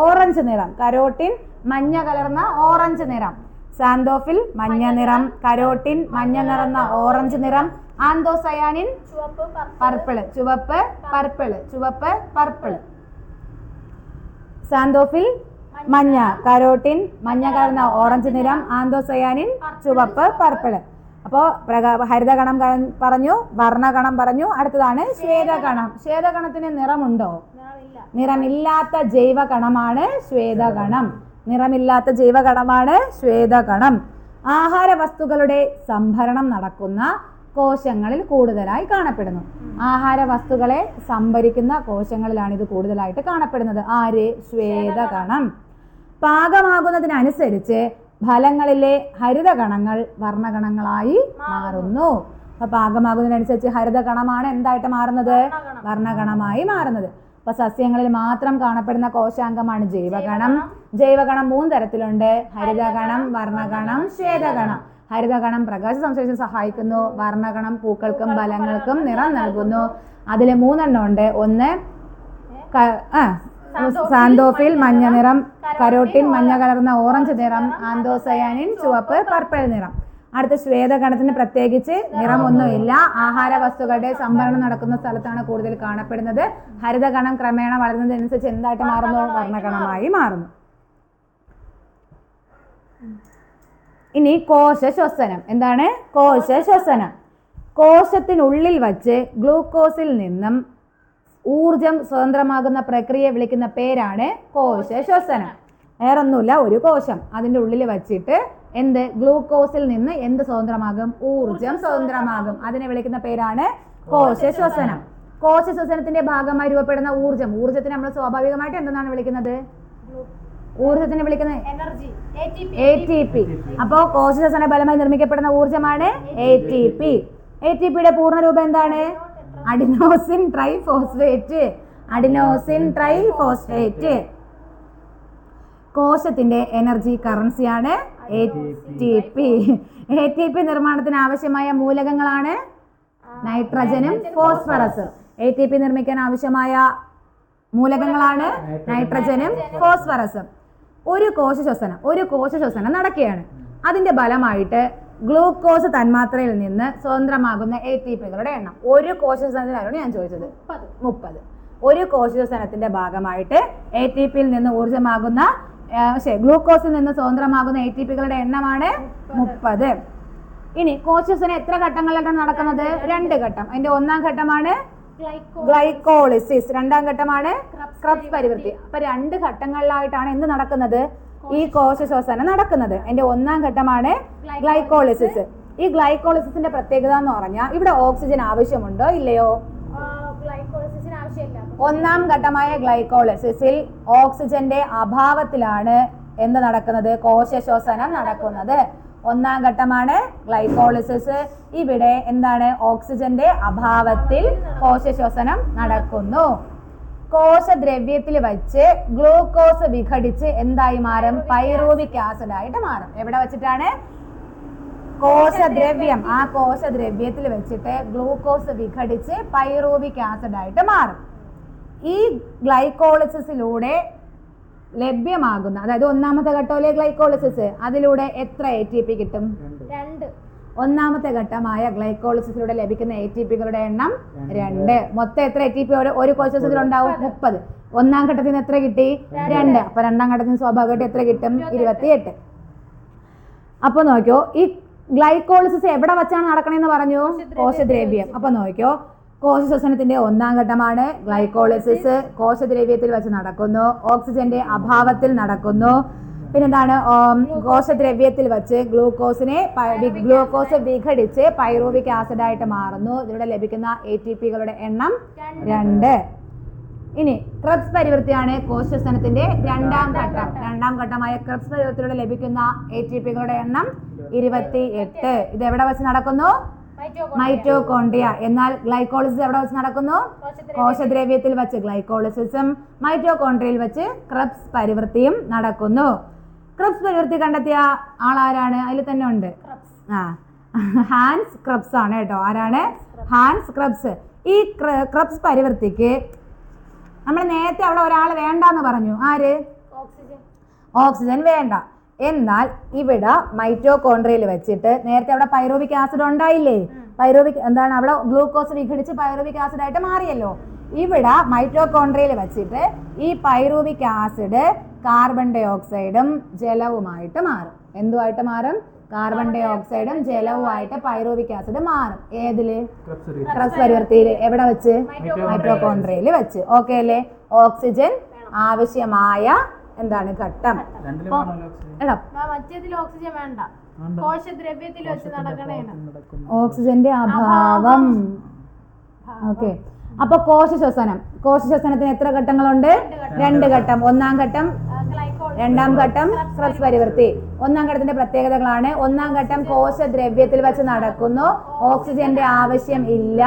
ഓറഞ്ച് നിറം. കരോട്ടിൻ മഞ്ഞ കലർന്ന ഓറഞ്ച് നിറം. സാന്തോഫിൽ മഞ്ഞ നിറം, കരോട്ടിൻ മഞ്ഞ നിറന്ന ഓറഞ്ച് നിറം, ആന്തോസയാനിൻ പർപ്പിള്, ചുവപ്പ് പർപ്പിള്. സാന്തോഫിൽ മഞ്ഞ, കരോട്ടിൻ മഞ്ഞ കലർന്ന ഓറഞ്ച് നിറം, ആന്തോസയാനിൻ ചുവപ്പ് പർപ്പിള്. അപ്പോൾ ഹരിതകണം പറഞ്ഞു, വർണ്ണകണം പറഞ്ഞു. അടുത്തതാണ് ശ്വേതകണം. ശ്വേതകണത്തിന് നിറമുണ്ടോ? നിറമില്ലാത്ത ജൈവകണമാണ് ശ്വേതകണം. നിറമില്ലാത്ത ജൈവകണമാണ് ശ്വേതകണം. ആഹാര വസ്തുക്കളുടെ സംഭരണം നടക്കുന്ന കോശങ്ങളിൽ കൂടുതലായി കാണപ്പെടുന്നു. ആഹാര വസ്തുക്കളെ സംഭരിക്കുന്ന കോശങ്ങളിലാണ് ഇത് കൂടുതലായിട്ട് കാണപ്പെടുന്നത്. ആര്? ശ്വേതകണം. പാകമാകുന്നതിനനുസരിച്ച് ഫലങ്ങളിലെ ഹരിതകണങ്ങൾ വർണ്ണകണങ്ങളായി മാറുന്നു. അപ്പൊ പാകമാകുന്നതിനനുസരിച്ച് ഹരിതകണമാണ് എന്തായിട്ട് മാറുന്നത്? വർണ്ണകണമായി മാറുന്നത്. അപ്പൊ സസ്യങ്ങളിൽ മാത്രം കാണപ്പെടുന്ന കോശാംഗമാണ് ജൈവകണം. ജൈവകണം 3 തരത്തിലുണ്ട്. ഹരിതകണം, വർണ്ണകണം, ശ്വേതകണം. ഹരിതകണം പ്രകാശ സംശ്ലേഷണം സഹായിക്കുന്നു. വർണ്ണകണം പൂക്കൾക്കും ഫലങ്ങൾക്കും നിറം നൽകുന്നു. അതിൽ 3 എണ്ണം ഉണ്ട്. ഒന്ന് സാന്തോഫിൽ മഞ്ഞ നിറം, കരോട്ടിൻ മഞ്ഞ കലർന്ന ഓറഞ്ച് നിറം, ആന്തോസയാനിൻ ചുവപ്പ് പർപ്പിൾ നിറം. അടുത്ത ശ്വേതകണത്തിന് പ്രത്യേകിച്ച് നിറമൊന്നുമില്ല. ആഹാര വസ്തുക്കളുടെ സംഭരണം നടക്കുന്ന സ്ഥലത്താണ് കൂടുതൽ കാണപ്പെടുന്നത്. ഹരിതകണം ക്രമേണ വളരുന്നതിനനുസരിച്ച് എന്തായിട്ട് മാറുന്നു? വർണ്ണകണമായി മാറുന്നു. ഇനി കോശശ്വസനം. എന്താണ് കോശശ്വസനം? കോശത്തിനുള്ളിൽ വച്ച് ഗ്ലൂക്കോസിൽ നിന്നും ഊർജം സ്വതന്ത്രമാകുന്ന പ്രക്രിയയെ വിളിക്കുന്ന പേരാണ് കോശശ്വസനം. വേറൊന്നുമില്ല, ഒരു കോശം അതിൻ്റെ ഉള്ളിൽ വച്ചിട്ട് ഗ്ലൂക്കോസിൽ നിന്ന് എന്ത് സ്വതന്ത്രമാകും? ഊർജം സ്വതന്ത്രമാകും. അതിനെ വിളിക്കുന്ന പേരാണ് കോശശ്വസനം. കോശശ്വസനത്തിന്റെ ഭാഗമായി രൂപപ്പെടുന്ന ഊർജത്തിന് നമ്മൾ സ്വാഭാവികമായിട്ട് എന്താണ് വിളിക്കുന്നത്? ഊർജത്തിനെ വിളിക്കുന്നത് ATP. അപ്പോ കോശശ്വസന ഫലമായി നിർമ്മിക്കപ്പെടുന്ന ഊർജമാണ് ATP. ATPയുടെ പൂർണ്ണരൂപം എന്താണ്? Adenosine triphosphate. കോശത്തിന്റെ എനർജി കറൻസിയാണ് ATP. ATP നിർമ്മാണത്തിന് ആവശ്യമായ മൂലകങ്ങളാണ് നൈട്രജനും ഫോസ്ഫറസും. ATP നിർമ്മിക്കാൻ ആവശ്യമായ മൂലകങ്ങളാണ് നൈട്രജനും ഫോസ്ഫറസും. ഒരു കോശശ്വസനം നടക്കുകയാണ്. അതിന്റെ ഫലമായിട്ട് ഗ്ലൂക്കോസ് തന്മാത്രയിൽ നിന്ന് സ്വതന്ത്രമാകുന്ന ATPകളുടെ എണ്ണം. ഒരു കോശശ്വസനത്തിനാണ് ഞാൻ ചോദിച്ചത്. 30. ഒരു കോശശ്വസനത്തിന്റെ ഭാഗമായിട്ട് ATPയിൽ നിന്ന് ഊർജ്ജമാകുന്ന ഗ്ലൂക്കോസിൽ നിന്ന് സ്വതന്ത്രമാകുന്ന ATPകളുടെ എണ്ണമാണ് 30. ഇനി കോശശ്വസനം എത്ര ഘട്ടങ്ങളിലാണ് നടക്കുന്നത്? 2 ഘട്ടം. അതിന്റെ ഒന്നാം ഘട്ടമാണ് ഗ്ലൈക്കോളിസിസ്, രണ്ടാം ഘട്ടമാണ് ക്രബ്സ് പരിവൃത്തി. അപ്പൊ 2 ഘട്ടങ്ങളിലായിട്ടാണ് എന്ത് നടക്കുന്നത്? ഈ കോശശ്വസനം നടക്കുന്നത്. അതിന്റെ ഒന്നാം ഘട്ടമാണ് ഗ്ലൈക്കോളിസിസ്. ഈ ഗ്ലൈക്കോളിസിന്റെ പ്രത്യേകത എന്ന് പറഞ്ഞാൽ ഇവിടെ ഓക്സിജൻ ആവശ്യമുണ്ടോ ഇല്ലയോ? ഒന്നാം ഘട്ടമായ ഗ്ലൈക്കോളിസിസിൽ ഓക്സിജന്റെ അഭാവത്തിലാണ് എന്ത് നടക്കുന്നത്? കോശശ്വസനം നടക്കുന്നത്. ഒന്നാം ഘട്ടമാണ് ഗ്ലൈക്കോളിസിസ്. ഇവിടെ എന്താണ്? ഓക്സിജന്റെ അഭാവത്തിൽ കോശശ്വസനം നടക്കുന്നു. കോശദ്രവ്യത്തിൽ വെച്ച് ഗ്ലൂക്കോസ് വിഘടിച്ച് എന്തായി മാറും? പൈറൂവിക് ആസിഡ് ആയിട്ട് മാറും. എവിടെ വെച്ചിട്ടാണ്? കോശദ്രവ്യം. ആ കോശദ്രവ്യത്തിൽ വെച്ചിട്ട് ഗ്ലൂക്കോസ് വിഘടിച്ച് പൈറൂവിക് ആസിഡ് ആയിട്ട് മാറും. ഈ ഗ്ലൈക്കോളിസിസിലൂടെ ലഭ്യമാകുന്ന, അതായത് ഒന്നാമത്തെ ഘട്ടത്തിലെ ഗ്ലൈക്കോളിസിസ്, അതിലൂടെ എത്ര ATP കിട്ടും? 2. ഒന്നാമത്തെ ഘട്ടമായ ഗ്ലൈക്കോളിസിസിലൂടെ ലഭിക്കുന്ന ATPകളുടെ എണ്ണം 2. മൊത്തം എത്ര ATP ഒരു കോശത്തിൽ ഉണ്ടാവും? 30. ഒന്നാം ഘട്ടത്തിൽ നിന്ന് എത്ര കിട്ടി? 2. അപ്പൊ രണ്ടാം ഘട്ടത്തിന് സ്വാഭാവികമായിട്ട് എത്ര കിട്ടും? 28. അപ്പൊ നോക്കിയോ, ഈ ഗ്ലൈക്കോളിസിസ് എവിടെ വെച്ചാണ് നടക്കണമെന്ന് പറഞ്ഞു? കോശദ്രവ്യം. അപ്പൊ നോക്കിയോ, കോശശ്വസനത്തിന്റെ ഒന്നാം ഘട്ടമാണ് ഗ്ലൈക്കോളിസിസ്. കോശദ്രവ്യത്തിൽ വെച്ച് നടക്കുന്നു. ഓക്സിജന്റെ അഭാവത്തിൽ നടക്കുന്നു. പിന്നെന്താണ്? കോശദ്രവ്യത്തിൽ വെച്ച് ഗ്ലൂക്കോസ് വിഘടിച്ച് പൈറൂവിക് ആസിഡ് ആയിട്ട് മാറുന്നു. ഇതിലൂടെ ലഭിക്കുന്ന ATPകളുടെ എണ്ണം 2. ഇനി ക്രബ്സ് പരിവൃത്തിയാണ് കോശശ്വസനത്തിന്റെ രണ്ടാം ഘട്ടം. രണ്ടാം ഘട്ടമായ ക്രബ്സ് പരിവൃത്തിയിലൂടെ ലഭിക്കുന്ന ATPകളുടെ എണ്ണം 28. ഇത് എവിടെ വെച്ച് നടക്കുന്നു? മൈറ്റോകോൺഡ്രിയ. എന്നാൽ ഗ്ലൈക്കോളിസിസ് എവിടെ വെച്ച് നടക്കുന്നു? കോശദ്രവ്യത്തിൽ വെച്ച് ഗ്ലൈക്കോളിസിസും മൈറ്റോകോൺഡ്രിയയിൽ വെച്ച് ക്രബ്സ് പരിവൃത്തിയും നടക്കുന്നു. ക്രബ്സ് പരിവൃത്തി കണ്ടെത്തിയ ആളാരാണ്? അതിൽ തന്നെ ഉണ്ട്, ഹാൻസ് ക്രബ്സ് ആണ് കേട്ടോ. ആരാണ്? Hans Krebs. ഈ ക്രബ്സ് പരിവൃത്തിക്ക് നമ്മൾ നേരത്തെ അവിടെ ഒരാൾ വേണ്ടെന്ന് പറഞ്ഞു. ആര്? ഓക്സിജൻ വേണ്ട. എന്നാൽ ഇവിടെ മൈറ്റോകോൺഡ്രിയയിൽ വെച്ചിട്ട് നേരത്തെ അവിടെ പൈറൂവിക് ആസിഡ് ഉണ്ടായില്ലേ? എന്താണ് അവിടെ ഗ്ലൂക്കോസ് വിഘടിച്ച് പൈറൂവിക് ആസിഡ് ആയിട്ട് മാറിയല്ലോ. ഇവിടെ മൈറ്റോകോൺഡ്രിയയിൽ വെച്ചിട്ട് ഈ പൈറൂവിക് ആസിഡ് കാർബൺ ഡൈ ഓക്സൈഡും ജലവുമായിട്ട് മാറും. എന്തുമായിട്ട് മാറും? കാർബൺ ഡൈ ഓക്സൈഡും ജലവുമായിട്ട് പൈറൂവിക് ആസിഡ് മാറും. ഏതില്? ക്രബ്സ് പരിവൃത്തിയിൽ. എവിടെ വെച്ച്? മൈറ്റോകോൺഡ്രിയയിൽ വെച്ച്. ഓക്കെ അല്ലേ? ഓക്സിജൻ ആവശ്യമായ എന്താണ് ഘട്ടം? ഓക്സിജന്റെ അഭാവം. ഓക്കെ. അപ്പൊ കോശശ്വസനത്തിന് എത്ര ഘട്ടങ്ങളുണ്ട്? 2 ഘട്ടം. ഒന്നാം ഘട്ടം, രണ്ടാം ഘട്ടം ക്രബ്സ് പരിവൃത്തി. ഒന്നാം ഘട്ടത്തിന്റെ പ്രത്യേകതകളാണ്: ഒന്നാം ഘട്ടം കോശദ്രവ്യത്തിൽ വെച്ച് നടക്കുന്നു. ഓക്സിജന്റെ ആവശ്യം ഇല്ല.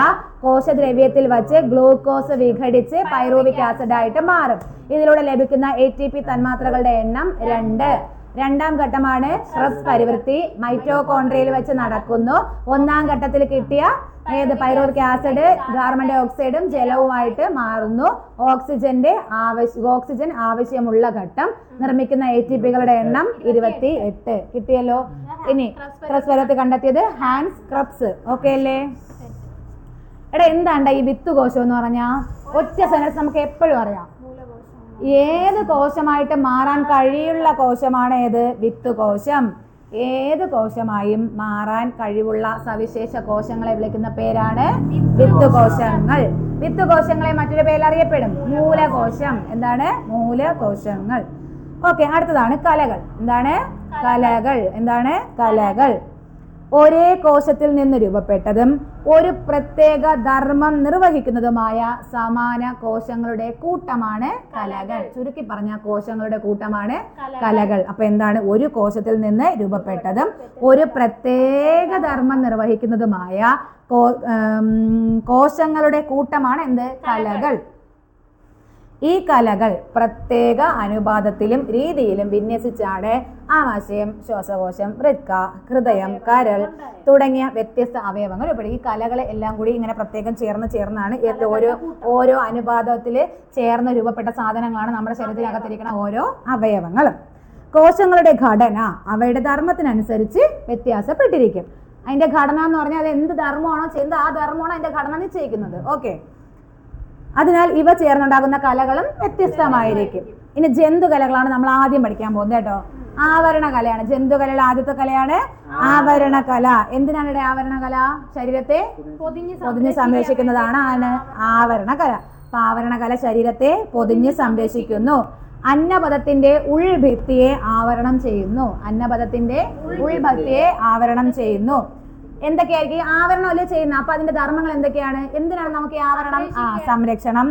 കോശദ്രവ്യത്തിൽ വെച്ച് ഗ്ലൂക്കോസ് വിഘടിച്ച് പൈറൂവിക് ആസിഡ് ആയിട്ട് മാറും. ഇതിലൂടെ ലഭിക്കുന്ന ATP തന്മാത്രകളുടെ എണ്ണം 2. രണ്ടാം ഘട്ടമാണ് ക്രബ്സ് പരിവൃത്തി. മൈറ്റോകോൺഡ്രിയയിൽ വെച്ച് നടക്കുന്നു. ഒന്നാം ഘട്ടത്തിൽ കിട്ടിയ പൈറൂവിക് ആസിഡ് കാർബൺ ഡൈ ഓക്സൈഡും ജലവുമായിട്ട് മാറുന്നു. ഓക്സിജൻ ആവശ്യമുള്ള ഘട്ടം. നിർമ്മിക്കുന്ന ATPകളുടെ എണ്ണം 28. കിട്ടിയല്ലോ. ഇനി ക്രബ്സ്വരത്തിൽ കണ്ടെത്തിയത് ഹാൻസ് ക്രബ്സ്. ഓക്കെ അല്ലേ? എടാ എന്താണ്ട ഈ വിത്ത് കോശം എന്ന് പറഞ്ഞാൽ ഒറ്റ സെൻറ്റൻസ് നമുക്ക് എപ്പോഴും അറിയാം. ഏത് കോശമായിട്ട് മാറാൻ കഴിയുള്ള കോശമാണ് ഏത്? വിത്ത് കോശം. ഏത് കോശമായും മാറാൻ കഴിവുള്ള സവിശേഷ കോശങ്ങളെ വിളിക്കുന്ന പേരാണ് വിത്ത് കോശങ്ങൾ. വിത്ത് കോശങ്ങളെ മറ്റൊരു പേരിൽ അറിയപ്പെടും മൂലകോശം. എന്താണ്? മൂലകോശങ്ങൾ. ഓക്കെ, അടുത്തതാണ് കലകൾ. എന്താണ്? കലകൾ. എന്താണ്? കലകൾ. ഒരേ കോശത്തിൽ നിന്ന് രൂപപ്പെട്ടതും ഒരു പ്രത്യേക ധർമ്മം നിർവഹിക്കുന്നതുമായ സമാന കോശങ്ങളുടെ കൂട്ടമാണ് കലകൾ. ചുരുക്കി പറഞ്ഞ കോശങ്ങളുടെ കൂട്ടമാണ് കലകൾ. അപ്പൊ എന്താണ്? ഒരു കോശത്തിൽ നിന്ന് രൂപപ്പെട്ടതും ഒരു പ്രത്യേക ധർമ്മം നിർവഹിക്കുന്നതുമായ കോശങ്ങളുടെ കൂട്ടമാണ് എന്ത്? കലകൾ. ഈ കലകൾ പ്രത്യേക അനുപാതത്തിലും രീതിയിലും വിന്യസിച്ചാണ് ആമാശയം, ശ്വാസകോശം, വൃക്ക, ഹൃദയം, കരൾ തുടങ്ങിയ വ്യത്യസ്ത അവയവങ്ങൾ ഉൾപ്പെടും. ഈ കലകളെ എല്ലാം കൂടി ഇങ്ങനെ പ്രത്യേകം ചേർന്നാണ് ഓരോ അനുപാതത്തിൽ ചേർന്ന് രൂപപ്പെട്ട സാധനങ്ങളാണ് നമ്മുടെ ശരീരത്തിനകത്തിരിക്കുന്ന ഓരോ അവയവങ്ങളും. കോശങ്ങളുടെ ഘടന അവയുടെ ധർമ്മത്തിനനുസരിച്ച് വ്യത്യാസപ്പെട്ടിരിക്കും. അതിന്റെ ഘടന എന്ന് പറഞ്ഞാൽ അത് എന്ത് ധർമ്മമാണോ ചെയ്യുന്നത് ആ ധർമ്മമാണ് അതിന്റെ ഘടന നിശ്ചയിക്കുന്നത്. ഓക്കെ, അതിനാൽ ഇവ ചേർന്നുണ്ടാകുന്ന കലകളും വ്യത്യസ്തമായിരിക്കും. ഇനി ജന്തുകലകളാണ് നമ്മൾ ആദ്യം പഠിക്കാൻ പോകുന്നത് കേട്ടോ. ആവരണ കലയാണ് ജന്തുകലയുടെ ആദ്യത്തെ കലയാണ് ആവരണ കല. എന്തിനാണ് ഇവിടെ ആവരണ കല? ശരീരത്തെ പൊതിഞ്ഞ് സംരക്ഷിക്കുന്നതാണ് ആവരണ കല. അപ്പൊ ആവരണ കല ശരീരത്തെ പൊതിഞ്ഞ് സംരക്ഷിക്കുന്നു. അന്നപദത്തിന്റെ ഉൾഭിത്തിയെ ആവരണം ചെയ്യുന്നു. അന്നപദത്തിന്റെ ഉൾഭിത്തിയെ ആവരണം ചെയ്യുന്നു. എന്തൊക്കെയായിരിക്കും ആവരണം അല്ലേ ചെയ്യുന്നത്? അപ്പൊ അതിന്റെ ധർമ്മങ്ങൾ എന്തൊക്കെയാണ്? എന്തിനാണ് നമുക്ക് ഈ ആവരണം? സംരക്ഷണം,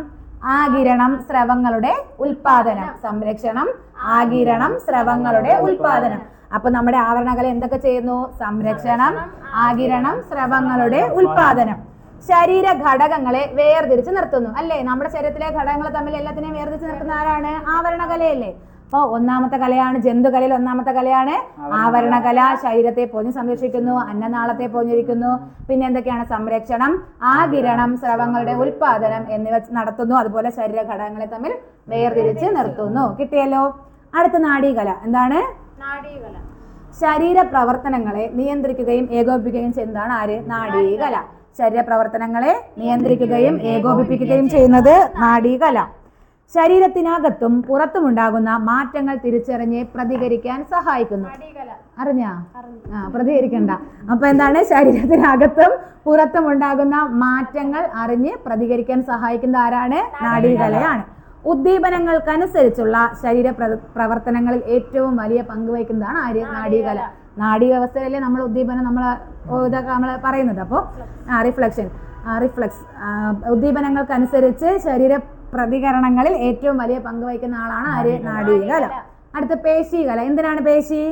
ആഗിരണം, സ്രവങ്ങളുടെ ഉൽപാദനം. സംരക്ഷണം, ആഗിരണം, സ്രവങ്ങളുടെ ഉൽപാദനം. അപ്പൊ നമ്മുടെ ആവരണകല എന്തൊക്കെ ചെയ്യുന്നു? സംരക്ഷണം, ആഗിരണം, സ്രവങ്ങളുടെ ഉൽപാദനം. ശരീര ഘടകങ്ങളെ വേർതിരിച്ച് നിർത്തുന്നു. അല്ലേ? നമ്മുടെ ശരീരത്തിലെ ഘടകങ്ങൾ തമ്മിൽ എല്ലാത്തിനെയും വേർതിരിച്ച് നിർത്തുന്ന ആരാണ്? ആവരണകലയല്ലേ? അപ്പൊ ഒന്നാമത്തെ കലയാണ് ജന്തുകലയിൽ ഒന്നാമത്തെ കലയാണ് ആവരണകല. ശരീരത്തെ പൊതിഞ്ഞ് സംരക്ഷിക്കുന്നു, അന്നനാളത്തെ പൊതിഞ്ഞിരിക്കുന്നു. പിന്നെ എന്തൊക്കെയാണ്? സംരക്ഷണം, ആഗിരണം, സ്രവങ്ങളുടെ ഉൽപാദനം എന്നിവ നടത്തുന്നു. അതുപോലെ ശരീര ഘടകങ്ങളെ തമ്മിൽ വേർതിരിച്ച് നിർത്തുന്നു. കിട്ടിയല്ലോ? അടുത്ത നാഡീകല. എന്താണ്? നാഡീകല. ശരീര പ്രവർത്തനങ്ങളെ നിയന്ത്രിക്കുകയും ഏകോപിപ്പിക്കുകയും ചെയ്യുന്നതാണ് ആര്? നാഡീകല. ശരീര പ്രവർത്തനങ്ങളെ നിയന്ത്രിക്കുകയും ഏകോപിപ്പിക്കുകയും ചെയ്യുന്നത് നാഡീകല. ശരീരത്തിനകത്തും പുറത്തുമുണ്ടാകുന്ന മാറ്റങ്ങൾ തിരിച്ചറിഞ്ഞ് പ്രതികരിക്കാൻ സഹായിക്കുന്നു. അറിഞ്ഞാ? പ്രതികരിക്കണ്ട. അപ്പൊ എന്താണ്? ശരീരത്തിനകത്തും പുറത്തും ഉണ്ടാകുന്ന മാറ്റങ്ങൾ അറിഞ്ഞ് പ്രതികരിക്കാൻ സഹായിക്കുന്ന ആരാണ്? നാഡീകലയാണ്. ഉദ്ദീപനങ്ങൾക്കനുസരിച്ചുള്ള ശരീര പ്രവർത്തനങ്ങളിൽ ഏറ്റവും വലിയ പങ്ക് വഹിക്കുന്നതാണ് ആര്? നാഡീകല. നാഡീ വ്യവസ്ഥയിലെ നമ്മൾ ഉദ്ദീപനം ഇതൊക്കെ നമ്മൾ പറയുന്നത്. അപ്പോൾ റിഫ്ലക്സ് ഉദ്ദീപനങ്ങൾക്കനുസരിച്ച് ശരീര പ്രതികരണങ്ങളിൽ ഏറ്റവും വലിയ പങ്ക് വഹിക്കുന്ന ആളാണ് ആര്? നാഡീകല. അടുത്ത പേശീകല. എന്തിനാണ് പേശി?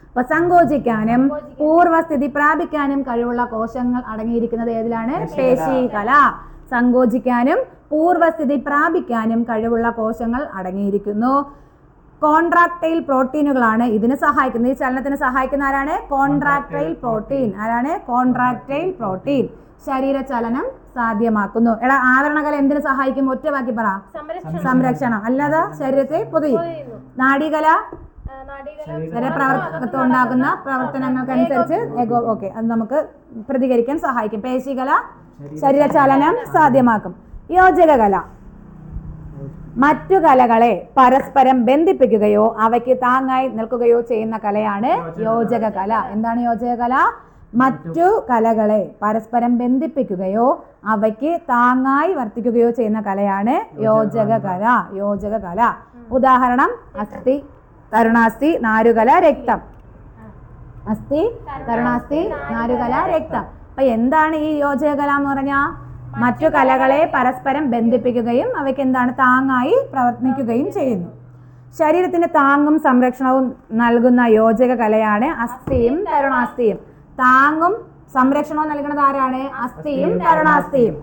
അപ്പൊ സങ്കോചിക്കാനും പൂർവസ്ഥിതി പ്രാപിക്കാനും കഴിവുള്ള കോശങ്ങൾ അടങ്ങിയിരിക്കുന്നത് ഏതിലാണ്? പേശീകല. സങ്കോചിക്കാനും പൂർവസ്ഥിതി പ്രാപിക്കാനും കഴിവുള്ള കോശങ്ങൾ അടങ്ങിയിരിക്കുന്നു. കോൺട്രാക്ടൈൽ പ്രോട്ടീനുകളാണ് ഇതിന് സഹായിക്കുന്നത്. ഈ ചലനത്തിന് സഹായിക്കുന്ന ആരാണ്? Contractile protein. ആരാണ്? Contractile protein. ശരീരചലനം സാധ്യമാക്കുന്നു. എടാ, ആവരണകല എന്തിനു സഹായിക്കും? ഒറ്റ വാക്കി പറ. സംരക്ഷണം. അല്ലാതെ ശരീരത്തെ പൊതിയും. നാഡീകല ശരീരപ്രവർത്തനത്തിൽ ഉണ്ടാകുന്ന പ്രവർത്തനങ്ങൾക്കനുസരിച്ച് ഓക്കെ അത് നമുക്ക് പ്രതികരിക്കാൻ സഹായിക്കും. പേശികല ശരീരചലനം സാധ്യമാക്കും. യോജകകല മറ്റു കലകളെ പരസ്പരം ബന്ധിപ്പിക്കുകയോ അവയ്ക്ക് താങ്ങായി നിൽക്കുകയോ ചെയ്യുന്ന കലയാണ് യോജകകല. എന്താണ് യോജകകല? മറ്റു കലകളെ പരസ്പരം ബന്ധിപ്പിക്കുകയോ അവയ്ക്ക് താങ്ങായി വർത്തിക്കുകയോ ചെയ്യുന്ന കലയാണ് യോജകകല. യോജകകല. ഉദാഹരണം: അസ്ഥി, തരുണാസ്ഥി, നാരുകല, രക്തം. അസ്ഥി, തരുണാസ്ഥി, നാരുകല, രക്തം. അപ്പൊ എന്താണ് ഈ യോജകകല എന്ന് പറഞ്ഞാൽ? മറ്റു കലകളെ പരസ്പരം ബന്ധിപ്പിക്കുകയും അവയ്ക്ക് എന്താണ് താങ്ങായി പ്രവർത്തിക്കുകയും ചെയ്യുന്നു. ശരീരത്തിന് താങ്ങും സംരക്ഷണവും നൽകുന്ന യോജക കലയാണ് അസ്ഥിയും തരുണാസ്ഥിയും. താങ്ങും സംരക്ഷണവും നൽകുന്നത് ആരാണ്? അസ്ഥിയും തരുണാസ്ഥിയും.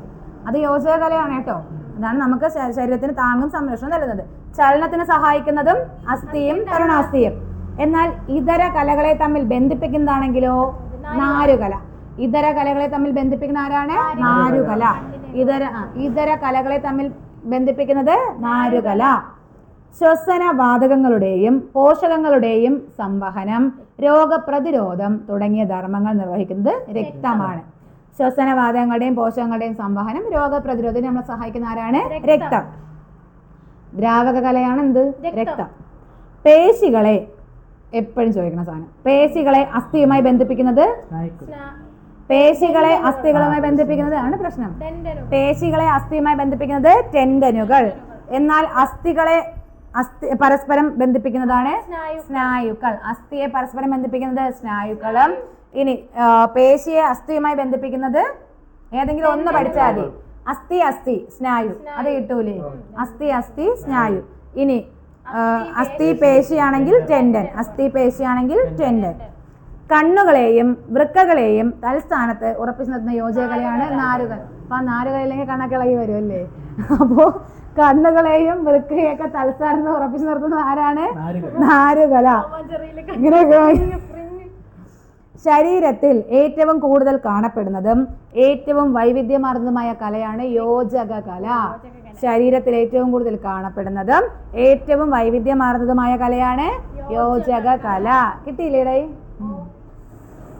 അത് യോജക കലയാണ് കേട്ടോ. അതാണ് നമുക്ക് ശരീരത്തിന് താങ്ങും സംരക്ഷണവും നൽകുന്നത്. ചലനത്തിന് സഹായിക്കുന്നതും അസ്ഥിയും തരുണാസ്ഥിയും. എന്നാൽ ഇതര കലകളെ തമ്മിൽ ബന്ധിപ്പിക്കുന്നതാണെങ്കിലോ നാരുകല. ഇതര കലകളെ തമ്മിൽ ബന്ധിപ്പിക്കുന്ന ആരാണ്? നാരുകല. ഇതര കലകളെ തമ്മിൽ ബന്ധിപ്പിക്കുന്നത് നാരുകല. ശ്വസനവാതകങ്ങളുടെയും പോഷകങ്ങളുടെയും സംവഹനം, രോഗപ്രതിരോധം തുടങ്ങിയ ധർമ്മങ്ങൾ നിർവഹിക്കുന്നത് രക്തമാണ്. ശ്വസനവാതകങ്ങളുടെയും പോഷകങ്ങളുടെയും സംവഹനം, രോഗപ്രതിരോധത്തിന് നമ്മളെ സഹായിക്കുന്ന ആരാണ്? രക്തം. ദ്രാവക കലയാണ് എന്ത്? രക്തം. പേശികളെ എപ്പോഴും ചോദിക്കുന്ന സാധനം, പേശികളെ അസ്ഥിയുമായി ബന്ധിപ്പിക്കുന്നത്, പേശികളെ അസ്ഥികളുമായി ബന്ധിപ്പിക്കുന്നത് ആണ് പ്രശ്നം. പേശികളെ അസ്ഥിയുമായി ബന്ധിപ്പിക്കുന്നത് ടെൻഡനുകൾ. എന്നാൽ അസ്ഥികളെ പരസ്പരം ബന്ധിപ്പിക്കുന്നതാണ് സ്നായുക്കൾ. അസ്ഥിയെ പരസ്പരം ബന്ധിപ്പിക്കുന്നത് സ്നായുക്കളും. ഇനി പേശിയെ അസ്ഥിയുമായി ബന്ധിപ്പിക്കുന്നത് ഏതെങ്കിലും ഒന്ന് പഠിച്ചാൽ മതി. അസ്ഥി അസ്ഥി സ്നായു, അത് കിട്ടൂലേ? അസ്ഥി അസ്ഥി സ്നായു. ഇനി അസ്ഥി പേശിയാണെങ്കിൽ ടെൻഡൻ, അസ്ഥി പേശിയാണെങ്കിൽ ടെൻഡൻ. കണ്ണുകളെയും വൃക്കകളെയും തൽസ്ഥാനത്ത് ഉറപ്പിച്ചു നിർത്തുന്ന യോജകലയാണ് നാരുകൾ. അപ്പൊ ആ നാരുകളില്ലെങ്കിൽ കണ്ണൊക്കെ ഇളകി വരും അല്ലേ? അപ്പോ കണ്ണുകളെയും വൃക്കയൊക്കെ തൽസ്ഥാനത്ത് ഉറപ്പിച്ചു നിർത്തുന്നത് ആരാണ്? നാരുകല. ഇങ്ങനെയൊക്കെ ശരീരത്തിൽ ഏറ്റവും കൂടുതൽ കാണപ്പെടുന്നതും ഏറ്റവും വൈവിധ്യമാർന്നതുമായ കലയാണ് യോജക കല. ശരീരത്തിൽ ഏറ്റവും കൂടുതൽ കാണപ്പെടുന്നതും ഏറ്റവും വൈവിധ്യമാർന്നതുമായ കലയാണ് യോജക കല. കിട്ടിയില്ലേ?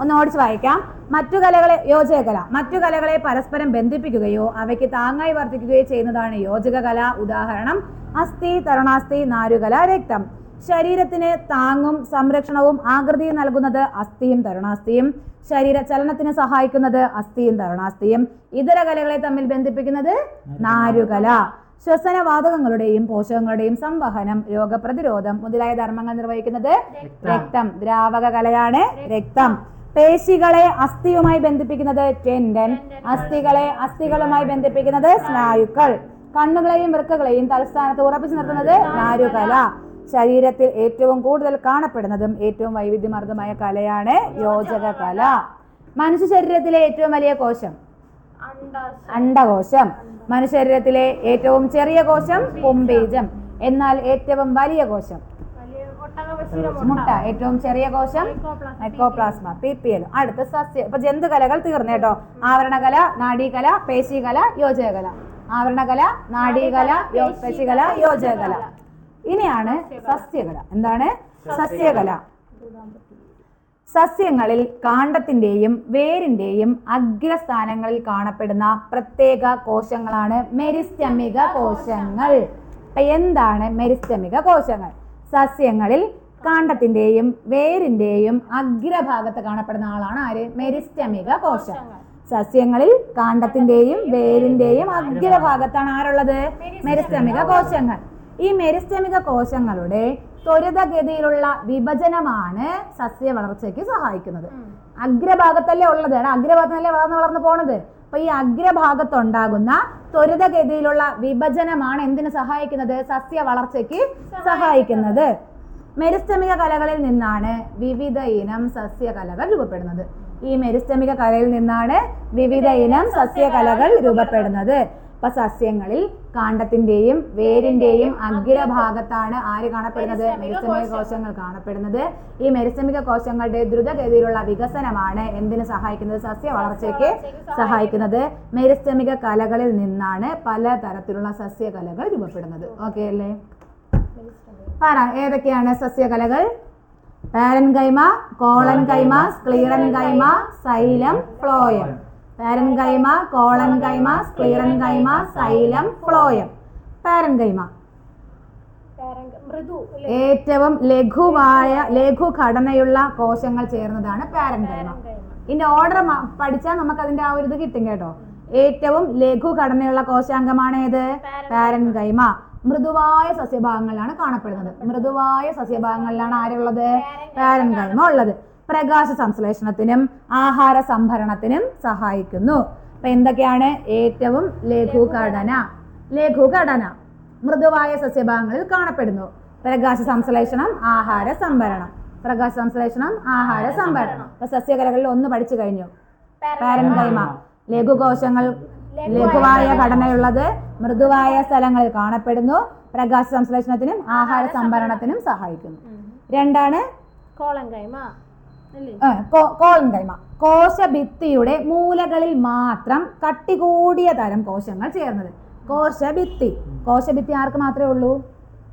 ഒന്ന് ഓടിച്ച് വായിക്കാം. മറ്റു കലകളെ, യോജക കല മറ്റു കലകളെ പരസ്പരം ബന്ധിപ്പിക്കുകയോ അവയ്ക്ക് താങ്ങായി വർത്തിക്കുകയോ ചെയ്യുന്നതാണ് യോജക കല. ഉദാഹരണം: അസ്ഥി, തരുണാസ്ഥി, നാരുകല, രക്തം. ശരീരത്തിന് താങ്ങും സംരക്ഷണവും ആകൃതിയും നൽകുന്നത് അസ്ഥിയും തരുണാസ്ഥിയും. ശരീര ചലനത്തിന് സഹായിക്കുന്നത് അസ്ഥിയും തരുണാസ്ഥിയും. ഇതര കലകളെ തമ്മിൽ ബന്ധിപ്പിക്കുന്നത് നാരുകല. ശ്വസനവാതകങ്ങളുടെയും പോഷകങ്ങളുടെയും സംവഹനം, രോഗപ്രതിരോധം മുതലായ ധർമ്മങ്ങൾ നിർവഹിക്കുന്നത് രക്തം. ദ്രാവക കലയാണ് രക്തം. പേശികളെ അസ്ഥിയുമായി ബന്ധിപ്പിക്കുന്നത് ടെൻഡൻ, അസ്ഥികളെ അസ്ഥികളുമായി ബന്ധിപ്പിക്കുന്നത് സ്നായുക്കൾ. കണ്ണുകളെയും വൃക്കകളെയും തലസ്ഥാനത്ത് ഉറപ്പിച്ചു നിർത്തുന്നത് നാരുകല. ശരീരത്തിൽ ഏറ്റവും കൂടുതൽ കാണപ്പെടുന്നതും ഏറ്റവും വൈവിധ്യമാർന്നതുമായ കലയാണ് യോജക കല. മനുഷ്യ ശരീരത്തിലെ ഏറ്റവും വലിയ കോശം അണ്ഡകോശം. മനുഷ്യ ശരീരത്തിലെ ഏറ്റവും ചെറിയ കോശം പുംബീജം. എന്നാൽ ഏറ്റവും വലിയ കോശം മുട്ട. ഏറ്റവും ചെറിയ കോശം മൈക്കോപ്ലാസ്മ, PPL. അടുത്ത സസ്യ. ഇപ്പൊ ജന്തുകലകൾ തീർന്നു കേട്ടോ. ആവരണകല, നാഡീകല, പേശികല, യോജകല. ആവരണകല, നാഡീകല, പേശികല, യോജകല. ഇനിയാണ് സസ്യകല. എന്താണ് സസ്യകല? സസ്യങ്ങളിൽ കാണ്ഡത്തിന്റെയും വേരിന്റെയും അഗ്രസ്ഥാനങ്ങളിൽ കാണപ്പെടുന്ന പ്രത്യേക കോശങ്ങളാണ് മെരിസ്റ്റമിക കോശങ്ങൾ. എന്താണ് മെരിസ്റ്റമിക കോശങ്ങൾ? സസ്യങ്ങളിൽ കാണ്ഡത്തിന്റെയും വേരിന്റെയും അഗ്രഭാഗത്ത് കാണപ്പെടുന്ന ആളാണ് ആര്? മെരിസ്റ്റമിക കോശം. സസ്യങ്ങളിൽ കാണ്ഡത്തിന്റെയും വേരിന്റെയും അഗ്രഭാഗത്താണ് ആരുള്ളത്? മെരിസ്റ്റമിക കോശങ്ങൾ. ഈ മെരിസ്റ്റമിക കോശങ്ങളുടെ ത്വരിതഗതിയിലുള്ള വിഭജനമാണ് സസ്യ വളർച്ചയ്ക്ക് സഹായിക്കുന്നത്. അഗ്രഭാഗത്തല്ലേ ഉള്ളത്, അഗ്രഭാഗത്തല്ലേ വളർന്നു പോണത്. അപ്പൊ ഈ അഗ്രഭാഗത്തുണ്ടാകുന്ന ത്വരിതഗതിയിലുള്ള വിഭജനമാണ് എന്തിനു സഹായിക്കുന്നത്? സസ്യ വളർച്ചയ്ക്ക് സഹായിക്കുന്നത്. മെരിസ്റ്റമിക കലകളിൽ നിന്നാണ് വിവിധ ഇനം സസ്യകലകൾ രൂപപ്പെടുന്നത്. ഈ മെരിസ്റ്റമിക കലയിൽ നിന്നാണ് വിവിധ ഇനം സസ്യകലകൾ രൂപപ്പെടുന്നത്. അപ്പൊ സസ്യങ്ങളിൽ കാണ്ഡത്തിന്റെയും വേരിന്റെയും അഗ്രഭാഗത്താണ് ആര് കാണപ്പെടുന്നത്? മെരിസ്റ്റമിക കോശങ്ങൾ കാണപ്പെടുന്നത്. ഈ മെരിസ്റ്റമിക കോശങ്ങളുടെ ദ്രുതഗതിയിലുള്ള വികസനമാണ് എന്തിനു സഹായിക്കുന്നത്? സസ്യ വളർച്ചയ്ക്ക് സഹായിക്കുന്നത്. മെരിസ്റ്റമിക കലകളിൽ നിന്നാണ് പലതരത്തിലുള്ള സസ്യകലകൾ രൂപപ്പെടുന്നത്. ഓക്കെ അല്ലേ? പറ, ഏതൊക്കെയാണ് സസ്യകലകൾ? Parenchyma, collenchyma, sclerenchyma, xylem, phloem. Parenchyma, collenchyma, sclerenchyma, xylem, phloem. Parenchyma ഏറ്റവും ലഘുഘടനയുള്ള കോശങ്ങൾ ചേർന്നതാണ് പാരൻകൈമ. ഇതിന്റെ ഓർഡർ പഠിച്ചാൽ നമുക്ക് അതിന്റെ ആ ഒരു ഇത് കിട്ടും കേട്ടോ. ഏറ്റവും ലഘുഘടനയുള്ള കോശാംഗമാണ് ഏത്? പാരൻകൈമ. മൃദുവായ സസ്യഭാഗങ്ങളിലാണ് കാണപ്പെടുന്നത്. മൃദുവായ സസ്യഭാഗങ്ങളിലാണ് ആരുള്ളത്? പാരൻകൈമ ഉള്ളത്. പ്രകാശ സംശ്ലേഷണത്തിനും ആഹാര സംഭരണത്തിനും സഹായിക്കുന്നു. അപ്പൊ എന്തൊക്കെയാണ്? ഏറ്റവും ലഘുഘടന. മൃദുവായ സസ്യഭാഗങ്ങളിൽ കാണപ്പെടുന്നു. പ്രകാശ സംശ്ലേഷണം, ആഹാര സംഭരണം. പ്രകാശ സംശ്ലേഷണം, ആഹാര സംഭരണം. അപ്പൊ സസ്യകലകളിൽ ഒന്ന് പഠിച്ചു കഴിഞ്ഞു. പാരൻകൈമ ലഘുകോശങ്ങൾ, ലഘുവായ ഘടനയുള്ളത്, മൃദുവായ സ്ഥലങ്ങളിൽ കാണപ്പെടുന്നു, പ്രകാശ സംശ്ലേഷണത്തിനും ആഹാര സംഭരണത്തിനും സഹായിക്കുന്നു. രണ്ടാണ് കോളൻകൈമ. കോളൻകൈമ. കോശഭിത്തിയുടെ മൂലകളിൽ മാത്രം കട്ടി കൂടിയ തരം കോശങ്ങൾ ചേർന്നത്. കോശഭിത്തി ആർക്ക് മാത്രമേ ഉള്ളൂ?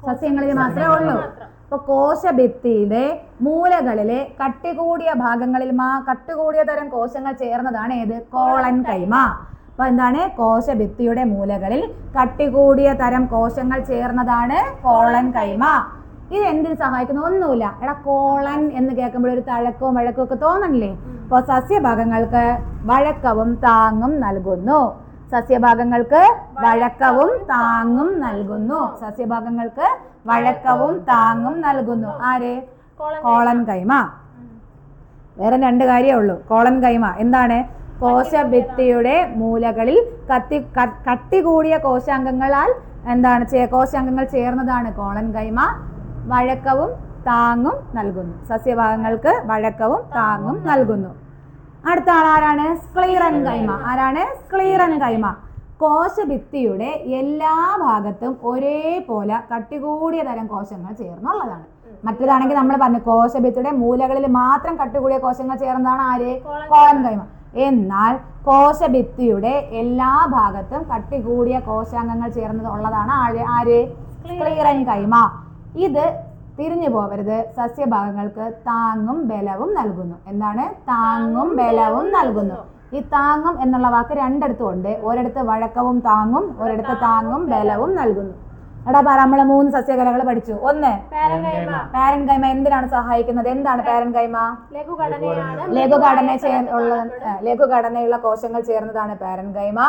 സസ്യങ്ങളിൽ മാത്രമേ ഉള്ളൂ. അപ്പൊ കോശഭിത്തിയിലെ മൂലകളിലെ കട്ടികൂടിയ ഭാഗങ്ങളിൽ കട്ടികൂടിയ തരം കോശങ്ങൾ ചേർന്നതാണ് ഏത്? കോളൻ കൈമ. അപ്പൊ എന്താണ്? കോശഭിത്തിയുടെ മൂലകളിൽ കട്ടികൂടിയ തരം കോശങ്ങൾ ചേർന്നതാണ് കോളൻ കൈമ. ഇത് എന്തിനു സഹായിക്കുന്നു? ഒന്നുമില്ല. എടാ, കോളൻ എന്ന് കേൾക്കുമ്പോൾ ഒരു തഴക്കവും വഴക്കവും ഒക്കെ തോന്നണില്ലേ? അപ്പൊ സസ്യഭാഗങ്ങൾക്ക് വഴക്കവും താങ്ങും നൽകുന്നു. സസ്യഭാഗങ്ങൾക്ക് വഴക്കവും താങ്ങും നൽകുന്നു. സസ്യഭാഗങ്ങൾക്ക് വഴക്കവും താങ്ങും നൽകുന്നു. ആര്? കോളൻ കൈമ. വേറെ 2 കാര്യമേ ഉള്ളൂ. കോളൻ കൈമ എന്താണ്? കോശഭിത്തിയുടെ മൂലകളിൽ കട്ടി കൂടിയ കോശാംഗങ്ങളാൽ കോശാംഗങ്ങൾ ചേർന്നതാണ് കോളൻ കൈമ. വഴക്കവും താങ്ങും നൽകുന്നു. സസ്യഭാഗങ്ങൾക്ക് വഴക്കവും താങ്ങും നൽകുന്നു. അടുത്ത ആളാരാണ്? സ്ക്ലീറൻ കൈമ. ആരാണ്? സ്ക്ലീറൻ കൈമ. കോശഭിത്തിയുടെ എല്ലാ ഭാഗത്തും ഒരേപോലെ കട്ടികൂടിയ തരം കോശങ്ങൾ ചേർന്നുള്ളതാണ്. മറ്റേതാണെങ്കിൽ നമ്മൾ പറഞ്ഞു കോശഭിത്തിയുടെ മൂലകളിൽ മാത്രം കട്ടികൂടിയ കോശങ്ങൾ ചേർന്നതാണ് ആര്? കോളൻ കൈമ. എന്നാൽ കോശഭിത്തിയുടെ എല്ലാ ഭാഗത്തും കട്ടികൂടിയ കോശാംഗങ്ങൾ ചേർന്നത് ഉള്ളതാണ് ആര്? സ്ക്ലീറൻ കൈമ. ഇത് തിരിഞ്ഞു പോവരുത്. സസ്യഭാഗങ്ങൾക്ക് താങ്ങും ബലവും നൽകുന്നു. എന്താണ്? താങ്ങും ബലവും നൽകുന്നു. ഈ താങ്ങും എന്നുള്ള വാക്ക് 2 ഇടത്തും ഉണ്ട്. ഒരിടത്ത് വഴക്കവും താങ്ങും, ഒരിടത്ത് താങ്ങും ബലവും നൽകുന്നു. എടാ, നമ്മള് 3 സസ്യകലകൾ പഠിച്ചു. 1 പാരൻ കൈമ എന്തിനാണ് സഹായിക്കുന്നത്? എന്താണ് പാരൻ കൈമ? ലഘുഘടനയുള്ള കോശങ്ങൾ ചേർന്നതാണ് പാരൻ കൈമ.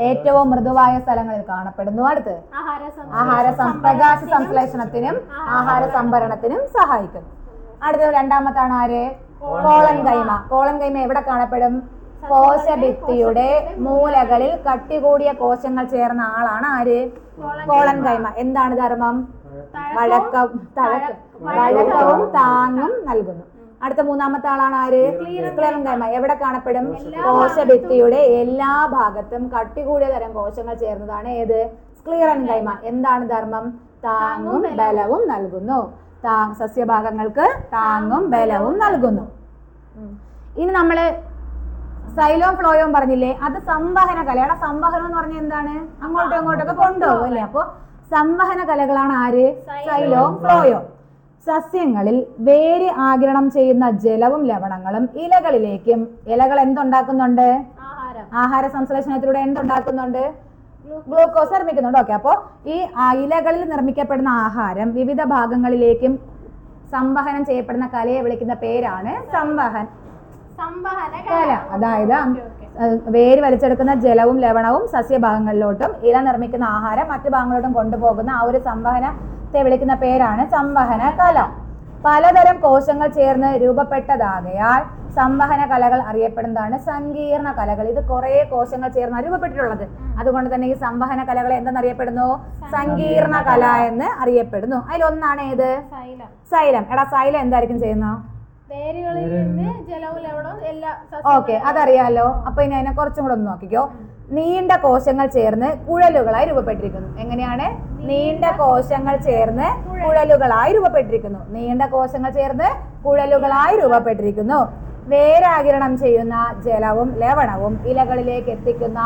ഏറ്റവും മൃദുവായ സ്ഥലങ്ങളിൽ കാണപ്പെടുന്നു. അടുത്ത് പ്രകാശ സംശ്ലേഷണത്തിനും ആഹാര സംഭരണത്തിനും സഹായിക്കുന്നു. അടുത്ത 2ാമത്താണ് ആര്? കോളൻ കൈമ. കോളൻ കൈമ എവിടെ കാണപ്പെടും? കോശഭിത്തിയുടെ മൂലകളിൽ കട്ടികൂടിയ കോശങ്ങൾ ചേർന്ന ആളാണ് ആര്? കോളൻ കൈമ. എന്താണ് ധർമ്മം? വഴക്കവും താങ്ങും നൽകുന്നു. അടുത്ത 3ാമത്തെ ആളാണ് ആര്? സ്ക്ലീറൻ കൈമ. എവിടെ കാണപ്പെടും? കോശഭിത്തിയുടെ എല്ലാ ഭാഗത്തും കട്ടികൂടിയ തരം കോശങ്ങൾ ചേർന്നതാണ് ഏത്? സ്ക്ലീറൻ കൈമ. എന്താണ് ധർമ്മം? താങ്ങും ബലവും നൽകുന്നു. സസ്യഭാഗങ്ങൾക്ക് താങ്ങും ബലവും നൽകുന്നു. ഇനി നമ്മള് സൈലോം ഫ്ലോയും പറഞ്ഞില്ലേ? അത് സംവഹന കലയുടെ. സംവഹനം എന്ന് പറഞ്ഞാൽ എന്താണ്? അങ്ങോട്ടും ഇങ്ങോട്ടൊക്കെ കൊണ്ടുപോകും അല്ലേ? അപ്പൊ സംവഹന കലകളാണ് ആര്? സൈലോം ഫ്ലോയും. സസ്യങ്ങളിൽ വേര് ആഗിരണം ചെയ്യുന്ന ജലവും ലവണങ്ങളും ഇലകളിലേക്കും. ഇലകൾ എന്തുണ്ടാക്കുന്നുണ്ട്? ആഹാര സംശ്ലേഷണത്തിലൂടെ എന്തുണ്ടാക്കുന്നുണ്ട്? ഗ്ലൂക്കോസ് നിർമ്മിക്കുന്നുണ്ട്. ഓക്കെ, അപ്പോ ഈ ഇലകളിൽ നിർമ്മിക്കപ്പെടുന്ന ആഹാരം വിവിധ ഭാഗങ്ങളിലേക്കും സംവഹനം ചെയ്യപ്പെടുന്ന കലയെ വിളിക്കുന്ന പേരാണ് സംവഹന കല. അതായത് വേര് വലിച്ചെടുക്കുന്ന ജലവും ലവണവും സസ്യഭാഗങ്ങളിലോട്ടും ഇല നിർമ്മിക്കുന്ന ആഹാരം മറ്റു ഭാഗങ്ങളിലോട്ടും കൊണ്ടുപോകുന്ന ആ ഒരു സംവഹനത്തെ വിളിക്കുന്ന പേരാണ് സംവഹന കല. പലതരം കോശങ്ങൾ ചേർന്ന് രൂപപ്പെട്ടതാകയാൽ സംവഹന കലകൾ അറിയപ്പെടുന്നതാണ് സങ്കീർണ കലകൾ. ഇത് കുറെ കോശങ്ങൾ ചേർന്ന് രൂപപ്പെട്ടിട്ടുള്ളത്. അതുകൊണ്ട് തന്നെ ഈ സംവഹന കലകളെ എന്തെന്നറിയപ്പെടുന്നു? സങ്കീർണ കല എന്ന് അറിയപ്പെടുന്നു. അതിലൊന്നാണ് ഏത്? സൈലം. എടാ, സൈലം എന്തായിരിക്കും ചെയ്യുന്നത്? ഓക്കെ, അതറിയാലോ. അപ്പൊ ഇനി അതിനെ കുറച്ചും കൂടെ ഒന്ന് നോക്കിക്കോ. നീണ്ട കോശങ്ങൾ ചേർന്ന് കുഴലുകളായി രൂപപ്പെട്ടിരിക്കുന്നു. എങ്ങനെയാണ്? നീണ്ട കോശങ്ങൾ ചേർന്ന് കുഴലുകളായി രൂപപ്പെട്ടിരിക്കുന്നു. നീണ്ട കോശങ്ങൾ ചേർന്ന് കുഴലുകളായി രൂപപ്പെട്ടിരിക്കുന്നു. വേരാകിരണം ചെയ്യുന്ന ജലവും ലവണവും ഇലകളിലേക്ക് എത്തിക്കുന്ന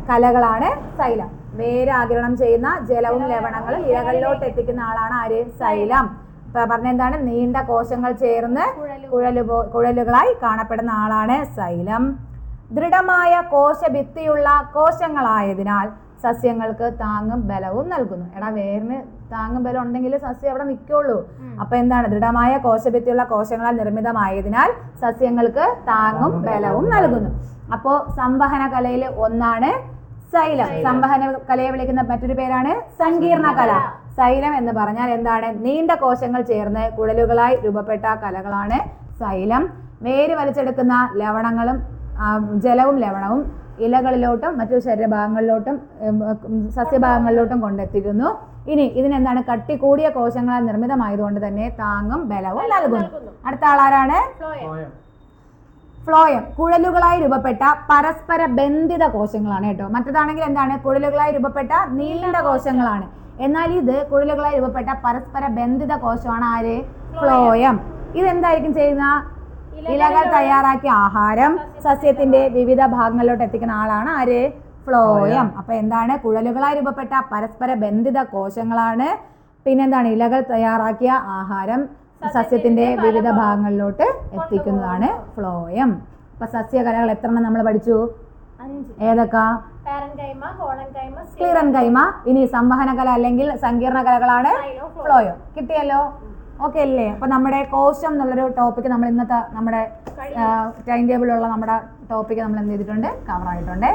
കലകളാണ് സൈലം. വേരാകിരണം ചെയ്യുന്ന ജലവും ലവണങ്ങളും ഇലകളിലോട്ട് എത്തിക്കുന്ന ആളാണ് ആര്? സൈലം. പറഞ്ഞെന്താണ്? നീണ്ട കോശങ്ങൾ ചേർന്ന് കുഴലുകളായി കാണപ്പെടുന്ന ആളാണ് സൈലം. ദൃഢമായ കോശഭിത്തിയുള്ള കോശങ്ങളായതിനാൽ സസ്യങ്ങൾക്ക് താങ്ങും ബലവും നൽകുന്നു. എടാ, വേരിന് താങ്ങും ബലം ഉണ്ടെങ്കിൽ സസ്യം അവിടെ നിൽക്കുള്ളൂ. അപ്പൊ എന്താണ്? ദൃഢമായ കോശഭിത്തിയുള്ള കോശങ്ങളാൽ നിർമ്മിതമായതിനാൽ സസ്യങ്ങൾക്ക് താങ്ങും ബലവും നൽകുന്നു. അപ്പോ സംവഹന കലയിൽ ഒന്നാണ് സൈലം. സംവഹന കലയെ വിളിക്കുന്ന മറ്റൊരു പേരാണ് സങ്കീർണ കല. സൈലം എന്ന് പറഞ്ഞാൽ എന്താണ്? നീണ്ട കോശങ്ങൾ ചേർന്ന് കുഴലുകളായി രൂപപ്പെട്ട കലകളാണ് സൈലം. വേര് വലിച്ചെടുക്കുന്ന ജലവും ലവണവും ഇലകളിലോട്ടും മറ്റു ശരീരഭാഗങ്ങളിലോട്ടും സസ്യഭാഗങ്ങളിലോട്ടും കൊണ്ടെത്തിക്കുന്നു. ഇനി ഇതിനെന്താണ്? കട്ടി കൂടിയ കോശങ്ങളാൽ നിർമ്മിതമായതുകൊണ്ട് തന്നെ താങ്ങും ബലവും നൽകുന്നു. അടുത്ത ആളാരാണ്? ഫ്ലോയം. കുഴലുകളായി രൂപപ്പെട്ട പരസ്പര ബന്ധിത കോശങ്ങളാണ് കേട്ടോ. മറ്റേതാണെങ്കിൽ എന്താണ്? കുഴലുകളായി രൂപപ്പെട്ട നീണ്ട കോശങ്ങളാണ്. എന്നാൽ ഇത് കുഴലുകളായി രൂപപ്പെട്ട പരസ്പര ബന്ധിത കോശമാണ് ആര്? ഫ്ലോയം. ഇതെന്തായിരിക്കും ചെയ്യുന്ന? ഇലകൾ തയ്യാറാക്കിയ ആഹാരം സസ്യത്തിന്റെ വിവിധ ഭാഗങ്ങളിലോട്ട് എത്തിക്കുന്ന ആളാണ് ആര്? ഫ്ലോയം. അപ്പൊ എന്താണ്? കുഴലുകളായി രൂപപ്പെട്ട പരസ്പര ബന്ധിത കോശങ്ങളാണ് പിന്നെന്താണ് ഇലകൾ തയ്യാറാക്കിയ ആഹാരം സസ്യത്തിന്റെ വിവിധ ഭാഗങ്ങളിലോട്ട് എത്തിക്കുന്നതാണ് ഫ്ലോയം. അപ്പൊ സസ്യകലകൾ എത്രണ്ണം നമ്മൾ പഠിച്ചു? ഏതൊക്കെ? ക്ലിയറൻ കൈമ. ഇനി സംവഹന കല അല്ലെങ്കിൽ സങ്കീർണ കലകളാണ് ഫ്ലോയം. കിട്ടിയല്ലോ? ഓക്കെ അല്ലേ? അപ്പൊ നമ്മുടെ കോശം എന്നുള്ളൊരു ടോപ്പിക് നമ്മൾ ഇന്നത്തെ നമ്മുടെ ടൈം ടേബിളിലുള്ള നമ്മുടെ ടോപ്പിക് നമ്മൾ എന്ത് ചെയ്തിട്ടുണ്ട്? കവർ ആയിട്ടുണ്ട്.